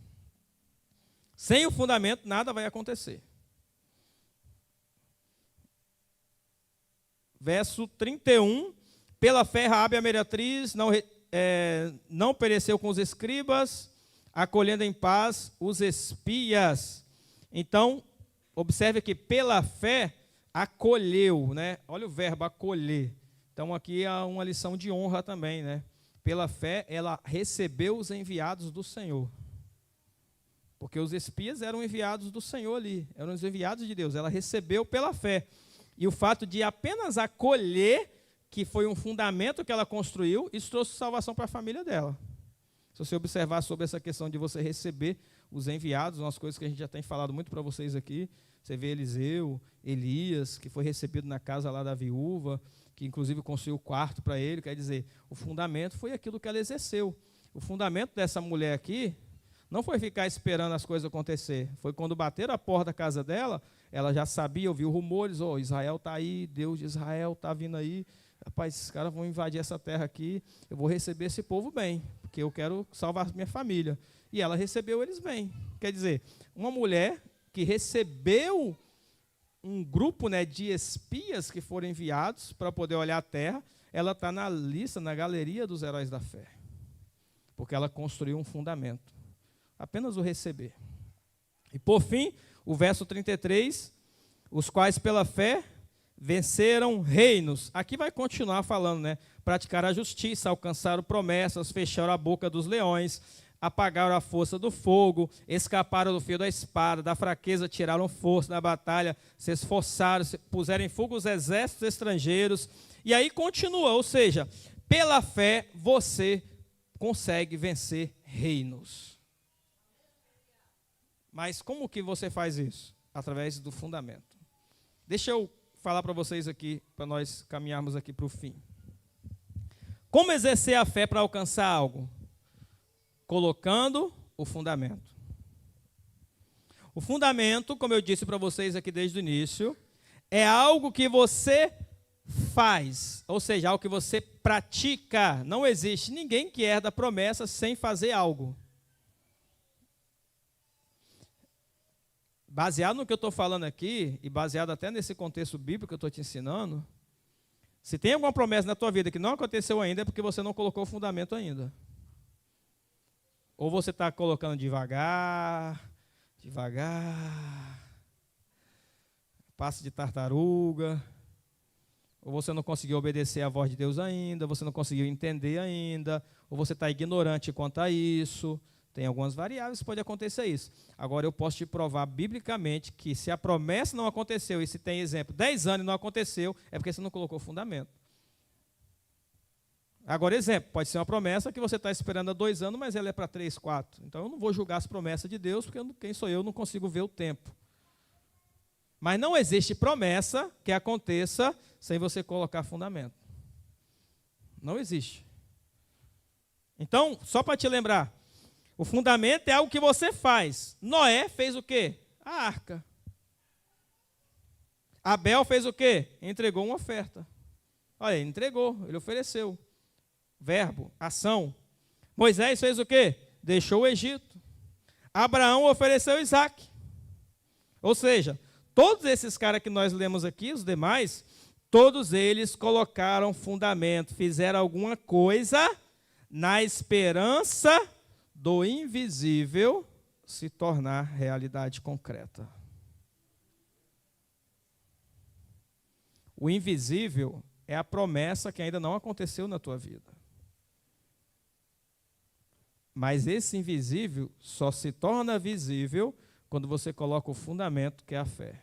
Sem o fundamento, nada vai acontecer. Verso 31. Pela fé, Raabe a meretriz não pereceu com os escribas, acolhendo em paz os espias. Então, observe que pela fé acolheu, né? Olha o verbo acolher. Então, aqui há uma lição de honra também, né? Pela fé, ela recebeu os enviados do Senhor. Porque os espias eram enviados do Senhor ali, eram os enviados de Deus. Ela recebeu pela fé. E o fato de apenas acolher, que foi um fundamento que ela construiu, isso trouxe salvação para a família dela. Se você observar sobre essa questão de você receber os enviados, umas coisas que a gente já tem falado muito para vocês aqui, você vê Eliseu, Elias, que foi recebido na casa lá da viúva, que inclusive construiu o quarto para ele, quer dizer, o fundamento foi aquilo que ela exerceu. O fundamento dessa mulher aqui não foi ficar esperando as coisas acontecer, foi quando bateram a porta da casa dela, ela já sabia, ouviu rumores, Israel está aí, Deus de Israel está vindo aí, rapaz, esses caras vão invadir essa terra aqui, eu vou receber esse povo bem, porque eu quero salvar minha família. E ela recebeu eles bem. Quer dizer, uma mulher que recebeu um grupo, né, de espias que foram enviados para poder olhar a terra, ela está na lista, na galeria dos heróis da fé. Porque ela construiu um fundamento. Apenas o receber. E por fim, o verso 33, os quais pela fé venceram reinos. Aqui vai continuar falando, né? Praticaram a justiça, alcançaram promessas, fecharam a boca dos leões, apagaram a força do fogo, escaparam do fio da espada, da fraqueza tiraram força da batalha, se esforçaram, puseram em fuga os exércitos estrangeiros. E aí continua, ou seja, pela fé você consegue vencer reinos. Mas como que você faz isso? Através do fundamento. Deixa eu falar para vocês aqui, para nós caminharmos aqui para o fim. Como exercer a fé para alcançar algo? Colocando o fundamento. O fundamento, como eu disse para vocês aqui desde o início, é algo que você faz, ou seja, algo que você pratica. Não existe ninguém que herda a promessa sem fazer algo. Baseado no que eu estou falando aqui, e baseado até nesse contexto bíblico que eu estou te ensinando, se tem alguma promessa na tua vida que não aconteceu ainda, é porque você não colocou o fundamento ainda. Ou você está colocando devagar, devagar, passo de tartaruga, ou você não conseguiu obedecer à voz de Deus ainda, você não conseguiu entender ainda, ou você está ignorante quanto a isso. Tem algumas variáveis que pode acontecer isso. Agora, eu posso te provar biblicamente que se a promessa não aconteceu, e se tem exemplo, 10 anos e não aconteceu, é porque você não colocou fundamento. Agora, exemplo, pode ser uma promessa que você está esperando há 2 anos, mas ela é para 3, 4. Então, eu não vou julgar as promessas de Deus, porque quem sou eu não consigo ver o tempo. Mas não existe promessa que aconteça sem você colocar fundamento. Não existe. Então, só para te lembrar, o fundamento é algo que você faz. Noé fez o quê? A arca. Abel fez o quê? Entregou uma oferta. Olha, ele entregou, ele ofereceu. Verbo, ação. Moisés fez o quê? Deixou o Egito. Abraão ofereceu Isaac. Ou seja, todos esses caras que nós lemos aqui, os demais, todos eles colocaram fundamento, fizeram alguma coisa na esperança do invisível se tornar realidade concreta. O invisível é a promessa que ainda não aconteceu na tua vida. Mas esse invisível só se torna visível quando você coloca o fundamento que é a fé.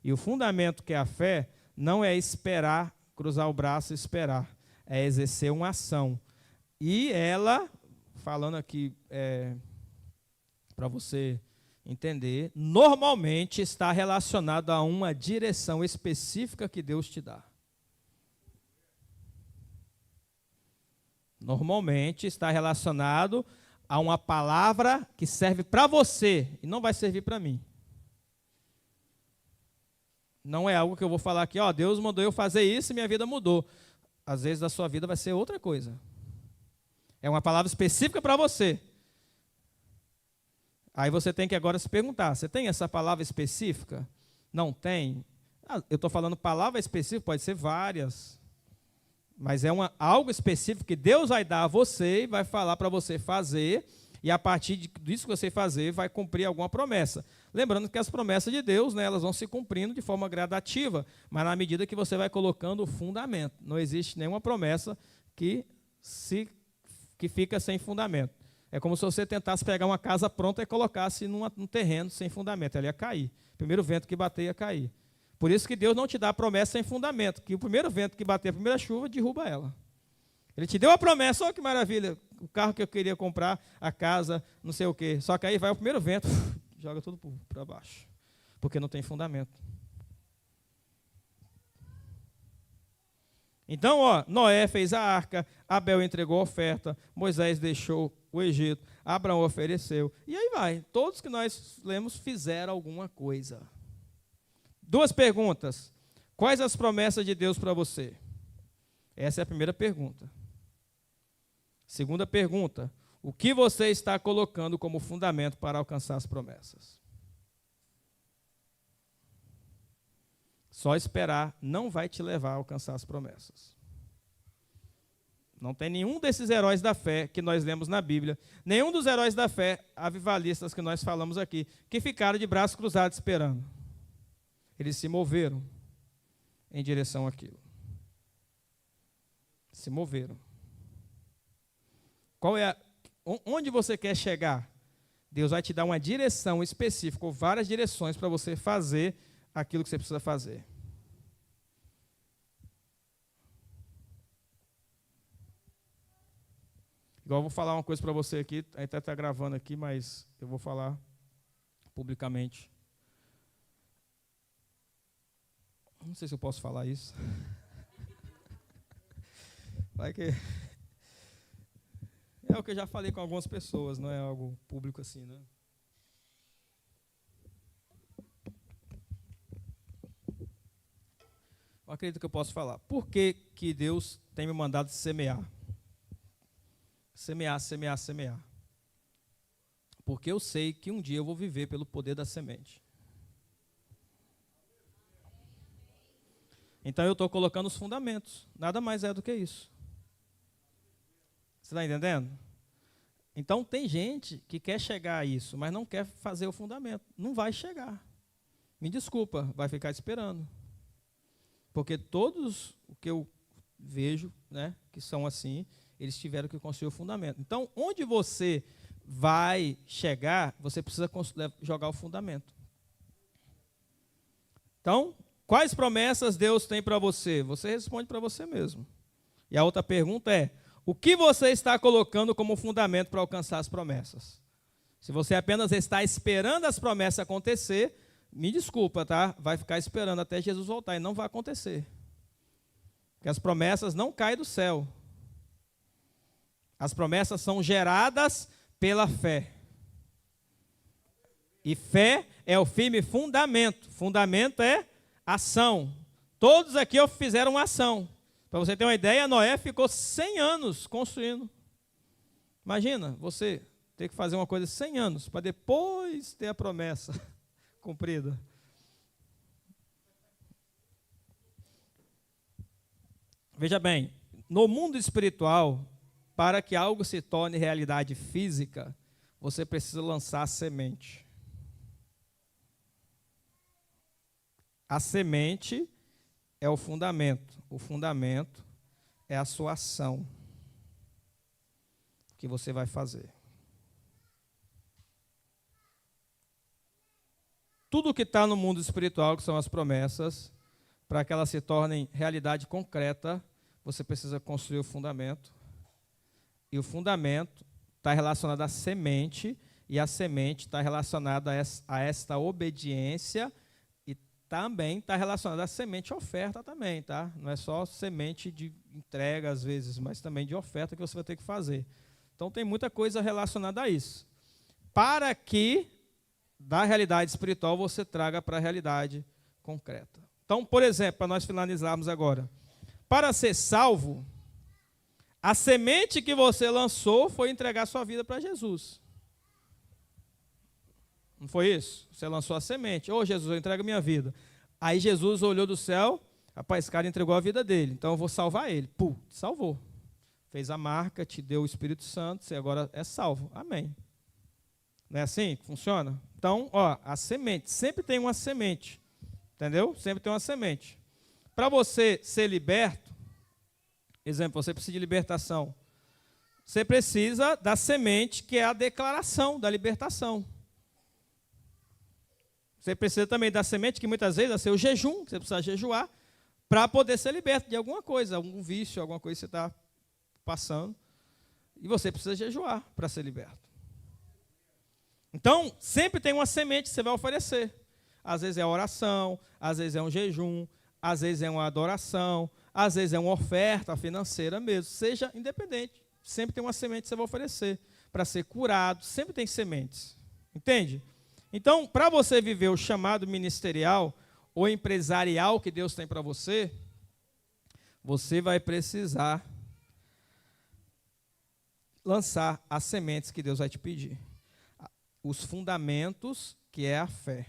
E o fundamento que é a fé não é esperar, cruzar o braço e esperar. É exercer uma ação. E ela, falando aqui para você entender, normalmente está relacionado a uma direção específica que Deus te dá. Normalmente está relacionado a uma palavra que serve para você e não vai servir para mim. Não é algo que eu vou falar aqui, ó, Deus mandou eu fazer isso e minha vida mudou. Às vezes a sua vida vai ser outra coisa. É uma palavra específica para você. Aí você tem que agora se perguntar, você tem essa palavra específica? Não tem? Eu estou falando palavra específica, pode ser várias. Mas é algo específico que Deus vai dar a você e vai falar para você fazer, e a partir disso que você fazer, vai cumprir alguma promessa. Lembrando que as promessas de Deus, né, elas vão se cumprindo de forma gradativa, mas na medida que você vai colocando o fundamento. Não existe nenhuma promessa que fica sem fundamento. É como se você tentasse pegar uma casa pronta e colocasse num terreno sem fundamento. Ela ia cair. O primeiro vento que bater ia cair. Por isso que Deus não te dá a promessa sem fundamento, que o primeiro vento que bater, a primeira chuva, derruba ela. Ele te deu a promessa, olha que maravilha, o carro que eu queria comprar, a casa, não sei o quê. Só que aí vai o primeiro vento, joga tudo para baixo, porque não tem fundamento. Então, ó, Noé fez a arca, Abel entregou a oferta, Moisés deixou o Egito, Abraão ofereceu, e aí vai. Todos que nós lemos fizeram alguma coisa. 2 perguntas. Quais as promessas de Deus para você? Essa é a primeira pergunta. Segunda pergunta. O que você está colocando como fundamento para alcançar as promessas? Só esperar não vai te levar a alcançar as promessas. Não tem nenhum desses heróis da fé que nós lemos na Bíblia, nenhum dos heróis da fé avivalistas que nós falamos aqui, que ficaram de braços cruzados esperando. Eles se moveram em direção àquilo. Se moveram. Onde você quer chegar? Deus vai te dar uma direção específica, ou várias direções para você fazer aquilo que você precisa fazer. Igual eu vou falar uma coisa para você aqui, a gente está gravando aqui, mas eu vou falar publicamente. Não sei se eu posso falar isso. Vai que... É o que eu já falei com algumas pessoas, não é algo público assim, né? Eu acredito que eu posso falar. Por que que Deus tem me mandado semear? Semear, semear, semear. Porque eu sei que um dia eu vou viver pelo poder da semente. Então eu estou colocando os fundamentos. Nada mais é do que isso. Você está entendendo? Então, tem gente que quer chegar a isso, mas não quer fazer o fundamento. Não vai chegar. Me desculpa, vai ficar esperando. Porque todos o que eu vejo, né, que são assim, eles tiveram que construir o fundamento. Então, onde você vai chegar, você precisa jogar o fundamento. Então, quais promessas Deus tem para você? Você responde para você mesmo. E a outra pergunta é, o que você está colocando como fundamento para alcançar as promessas? Se você apenas está esperando as promessas acontecer, me desculpa, tá? Vai ficar esperando até Jesus voltar e não vai acontecer. Porque as promessas não caem do céu. As promessas são geradas pela fé. E fé é o firme fundamento. Fundamento é ação. Todos aqui fizeram uma ação. Para você ter uma ideia, Noé ficou 100 anos construindo. Imagina, você ter que fazer uma coisa 100 anos, para depois ter a promessa cumprida. Veja bem, no mundo espiritual, para que algo se torne realidade física, você precisa lançar a semente. A semente é o fundamento é a sua ação que você vai fazer. Tudo que está no mundo espiritual, que são as promessas, para que elas se tornem realidade concreta, você precisa construir o fundamento. E o fundamento está relacionado à semente, e a semente está relacionada a esta obediência, também está relacionada à semente e oferta também, tá? Não é só semente de entrega às vezes, mas também de oferta que você vai ter que fazer. Então tem muita coisa relacionada a isso. Para que da realidade espiritual você traga para a realidade concreta. Então, por exemplo, para nós finalizarmos agora, para ser salvo, a semente que você lançou foi entregar sua vida para Jesus. Não foi isso? Você lançou a semente. Ô, Jesus, eu entrego a minha vida. Aí Jesus olhou do céu, rapaz, esse cara entregou a vida dele, então eu vou salvar ele. Pum, salvou. Fez a marca, te deu o Espírito Santo, você agora é salvo. Amém. Não é assim que funciona? Então, ó, a semente, sempre tem uma semente. Entendeu? Sempre tem uma semente. Para você ser liberto, exemplo, você precisa de libertação. Você precisa da semente, que é a declaração da libertação. Você precisa também da semente, que muitas vezes é seu jejum, que você precisa jejuar, para poder ser liberto de alguma coisa, algum vício, alguma coisa que você está passando. E você precisa jejuar para ser liberto. Então, sempre tem uma semente que você vai oferecer. Às vezes é oração, às vezes é um jejum, às vezes é uma adoração, às vezes é uma oferta financeira mesmo. Seja independente, sempre tem uma semente que você vai oferecer. Para ser curado, sempre tem sementes. Entende? Então, para você viver o chamado ministerial ou empresarial que Deus tem para você, você vai precisar lançar as sementes que Deus vai te pedir. Os fundamentos, que é a fé.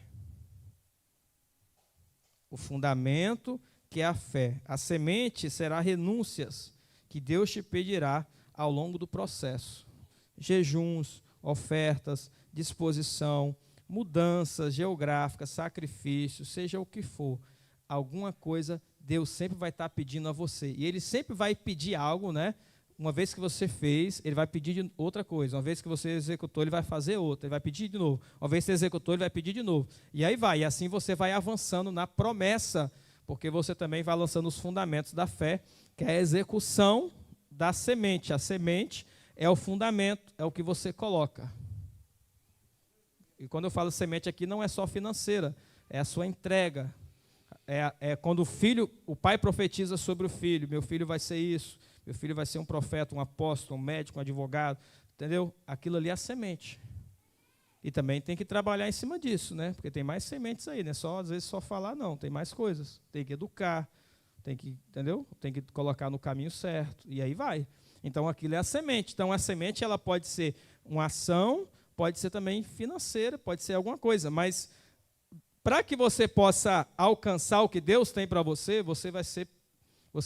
O fundamento, que é a fé. A semente será renúncias que Deus te pedirá ao longo do processo. Jejuns, ofertas, disposição, mudanças geográficas, sacrifícios, seja o que for, alguma coisa Deus sempre vai estar pedindo a você. E Ele sempre vai pedir algo, né? Uma vez que você fez, Ele vai pedir outra coisa. Uma vez que você executou, Ele vai fazer outra. Ele vai pedir de novo. Uma vez que você executou, Ele vai pedir de novo. E aí vai. E assim você vai avançando na promessa, porque você também vai lançando os fundamentos da fé, que é a execução da semente. A semente é o fundamento, é o que você coloca. E quando eu falo semente aqui, não é só financeira, é a sua entrega. É quando o pai profetiza sobre o filho, meu filho vai ser isso, meu filho vai ser um profeta, um apóstolo, um médico, um advogado, entendeu? Aquilo ali é a semente. E também tem que trabalhar em cima disso, né? Porque tem mais sementes aí, né? Às vezes só falar não, tem mais coisas. Tem que educar, tem que, entendeu? Tem que colocar no caminho certo, e aí vai. Então aquilo é a semente. Então a semente ela pode ser uma ação, pode ser também financeira, pode ser alguma coisa, mas para que você possa alcançar o que Deus tem para você, você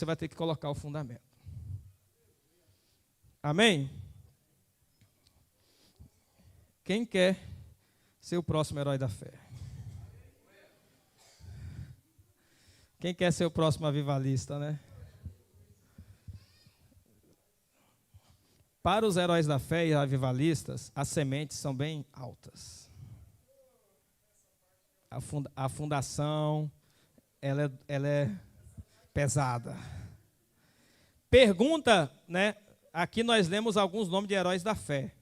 vai ter que colocar o fundamento. Amém? Quem quer ser o próximo herói da fé? Quem quer ser o próximo avivalista, né? Para os heróis da fé e avivalistas, as sementes são bem altas. A fundação, ela é pesada. Pergunta, né? Aqui nós lemos alguns nomes de heróis da fé.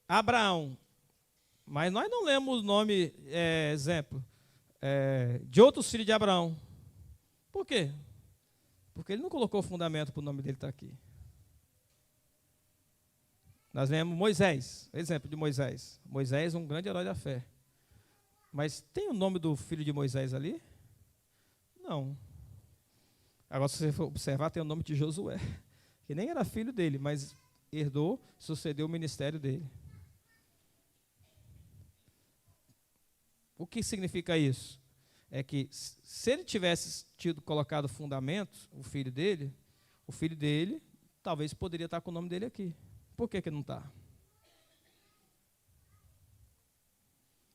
Abraão. Mas nós não lemos o nome, exemplo, de outros filhos de Abraão. Por quê? Porque ele não colocou o fundamento para o nome dele estar aqui. Nós lemos Moisés, exemplo de Moisés. Moisés, um grande herói da fé. Mas tem o nome do filho de Moisés ali? Não. Agora, se você for observar, tem o nome de Josué, que nem era filho dele, mas herdou, sucedeu o ministério dele. O que significa isso? É que se ele tivesse tido colocado fundamentos, o filho dele talvez poderia estar com o nome dele aqui. Por que não está?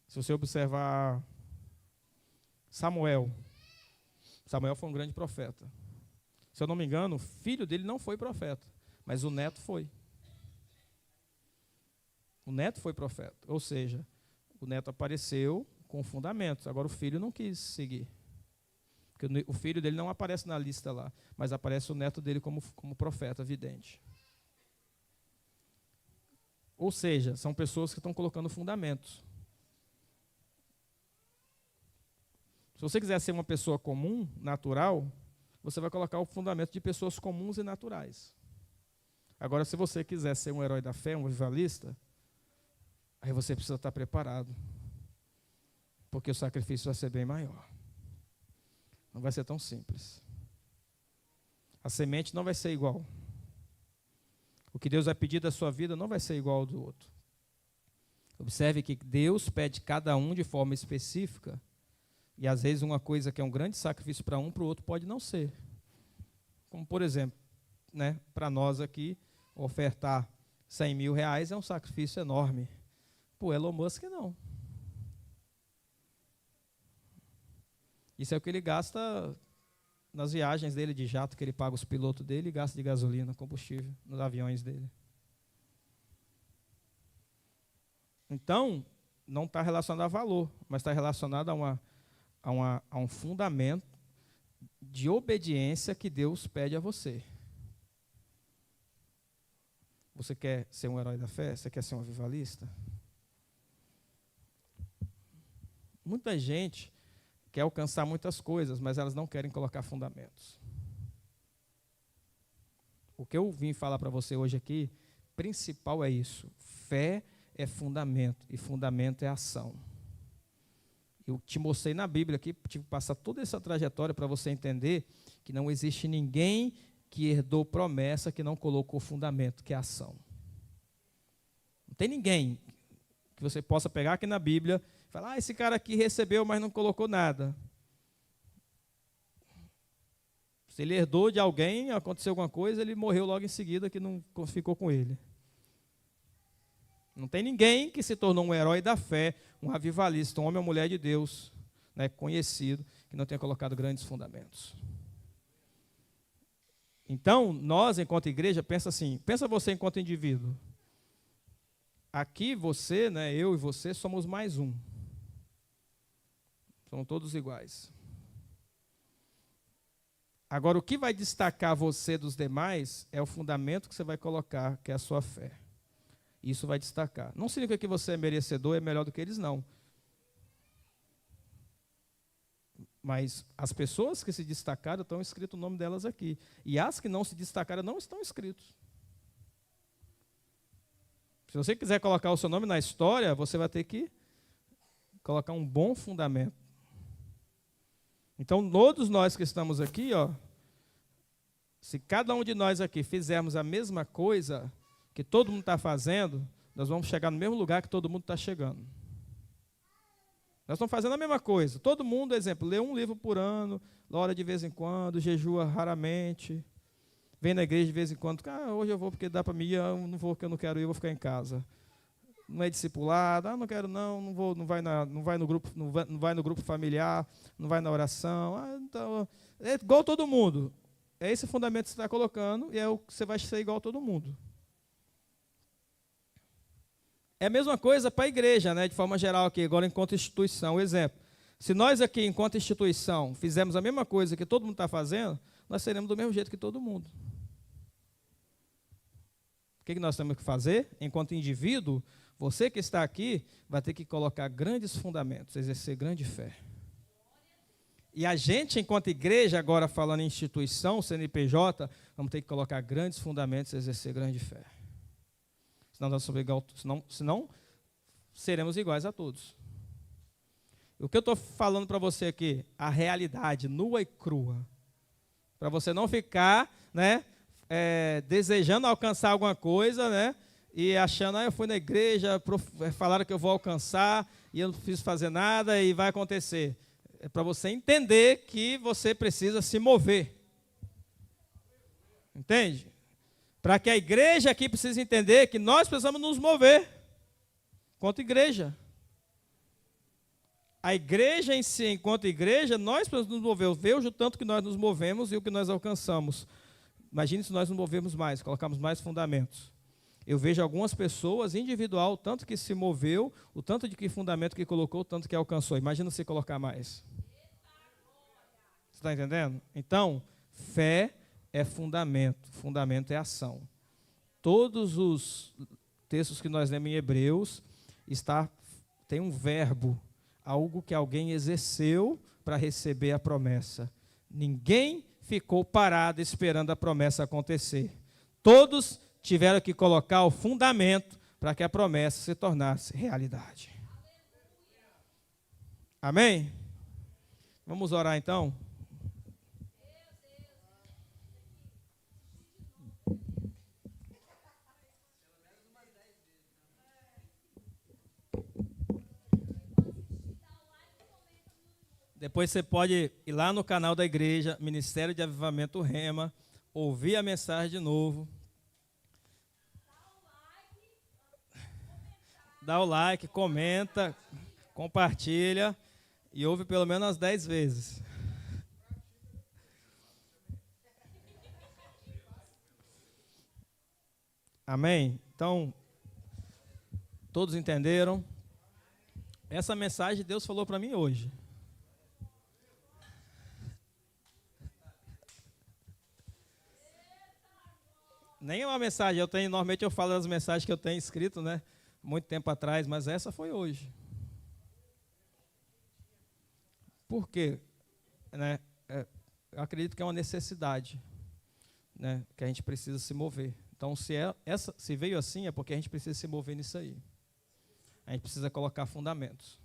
Se você observar Samuel foi um grande profeta. Se eu não me engano, o filho dele não foi profeta, mas o neto foi. O neto foi profeta, ou seja, o neto apareceu com fundamentos. Agora o filho não quis seguir. Porque o filho dele não aparece na lista lá, mas aparece o neto dele como profeta, vidente. Ou seja, são pessoas que estão colocando fundamentos. Se você quiser ser uma pessoa comum, natural, você vai colocar o fundamento de pessoas comuns e naturais. Agora, se você quiser ser um herói da fé, um avivalista, aí você precisa estar preparado. Porque o sacrifício vai ser bem maior. Não vai ser tão simples. A semente não vai ser igual. O que Deus vai pedir da sua vida não vai ser igual ao do outro. Observe que Deus pede cada um de forma específica. E às vezes uma coisa que é um grande sacrifício para um, para o outro pode não ser. Como por exemplo, né, para nós aqui, ofertar 100 mil reais é um sacrifício enorme. Para o Elon Musk não. Isso é o que ele gasta nas viagens dele de jato, que ele paga os pilotos dele e gasta de gasolina, combustível, nos aviões dele. Então, não está relacionado a valor, mas está relacionado a um fundamento de obediência que Deus pede a você. Você quer ser um herói da fé? Você quer ser um avivalista? Muita gente quer alcançar muitas coisas, mas elas não querem colocar fundamentos. O que eu vim falar para você hoje aqui, principal é isso. Fé é fundamento, e fundamento é ação. Eu te mostrei na Bíblia aqui, tive que passar toda essa trajetória para você entender que não existe ninguém que herdou promessa que não colocou fundamento, que é ação. Não tem ninguém que você possa pegar aqui na Bíblia e falar, esse cara aqui recebeu, mas não colocou nada. Se ele herdou de alguém, aconteceu alguma coisa, ele morreu logo em seguida, que não ficou com ele. Não tem ninguém que se tornou um herói da fé, um avivalista, um homem ou mulher de Deus, né, conhecido, que não tenha colocado grandes fundamentos. Então, nós, enquanto igreja, pensa você enquanto indivíduo. Aqui você, né, eu e você, somos mais um. São todos iguais. Agora, o que vai destacar você dos demais é o fundamento que você vai colocar, que é a sua fé. Isso vai destacar. Não significa que você é merecedor, é melhor do que eles, não. Mas as pessoas que se destacaram, estão escrito o nome delas aqui. E as que não se destacaram, não estão escritos. Se você quiser colocar o seu nome na história, você vai ter que colocar um bom fundamento. Então, todos nós que estamos aqui, se cada um de nós aqui fizermos a mesma coisa que todo mundo está fazendo, nós vamos chegar no mesmo lugar que todo mundo está chegando. Nós estamos fazendo a mesma coisa. Todo mundo, exemplo, lê um livro por ano, ora de vez em quando, jejua raramente, vem na igreja de vez em quando, hoje eu vou porque dá para mim, eu não vou porque eu não quero ir, eu vou ficar em casa. não é discipulado, não quero não vou, não vai no grupo, não vai no grupo familiar, não vai na oração, então, é igual todo mundo. É esse fundamento que você está colocando e você vai ser igual a todo mundo. É a mesma coisa para a igreja, né, de forma geral aqui, agora enquanto instituição. Exemplo, se nós aqui, enquanto instituição, fizermos a mesma coisa que todo mundo está fazendo, nós seremos do mesmo jeito que todo mundo. O que nós temos que fazer? Enquanto indivíduo, você que está aqui vai ter que colocar grandes fundamentos, exercer grande fé. E a gente, enquanto igreja, agora falando em instituição, CNPJ, vamos ter que colocar grandes fundamentos, exercer grande fé. Senão seremos iguais a todos. O que eu estou falando para você aqui, a realidade nua e crua, para você não ficar, né, desejando alcançar alguma coisa, né, e achando, eu fui na igreja, falaram que eu vou alcançar, e eu não preciso fazer nada, e vai acontecer. É para você entender que você precisa se mover. Entende? Para que a igreja aqui precise entender que nós precisamos nos mover, enquanto igreja. A igreja em si, enquanto igreja, nós precisamos nos mover. Eu vejo o tanto que nós nos movemos e o que nós alcançamos. Imagine se nós nos movemos mais, colocamos mais fundamentos. Eu vejo algumas pessoas, individual, o tanto que se moveu, o tanto de que fundamento que colocou, o tanto que alcançou. Imagina se colocar mais. Você está entendendo? Então, fé é fundamento é ação. Todos os textos que nós lemos em Hebreus, tem um verbo, algo que alguém exerceu para receber a promessa. Ninguém ficou parado esperando a promessa acontecer. Todos tiveram que colocar o fundamento para que a promessa se tornasse realidade. Amém? Vamos orar então? Depois você pode ir lá no canal da igreja, Ministério de Avivamento Rema, ouvir a mensagem de novo. Dá o like, comenta, compartilha e ouve pelo menos umas 10 vezes. Amém? Então, todos entenderam? Essa mensagem Deus falou para mim hoje. Nem é uma mensagem, normalmente eu falo das mensagens que eu tenho escrito, né? Muito tempo atrás, mas essa foi hoje. Por quê? Né? Eu acredito que é uma necessidade, né? Que a gente precisa se mover. Então, se veio assim, é porque a gente precisa se mover nisso aí. A gente precisa colocar fundamentos.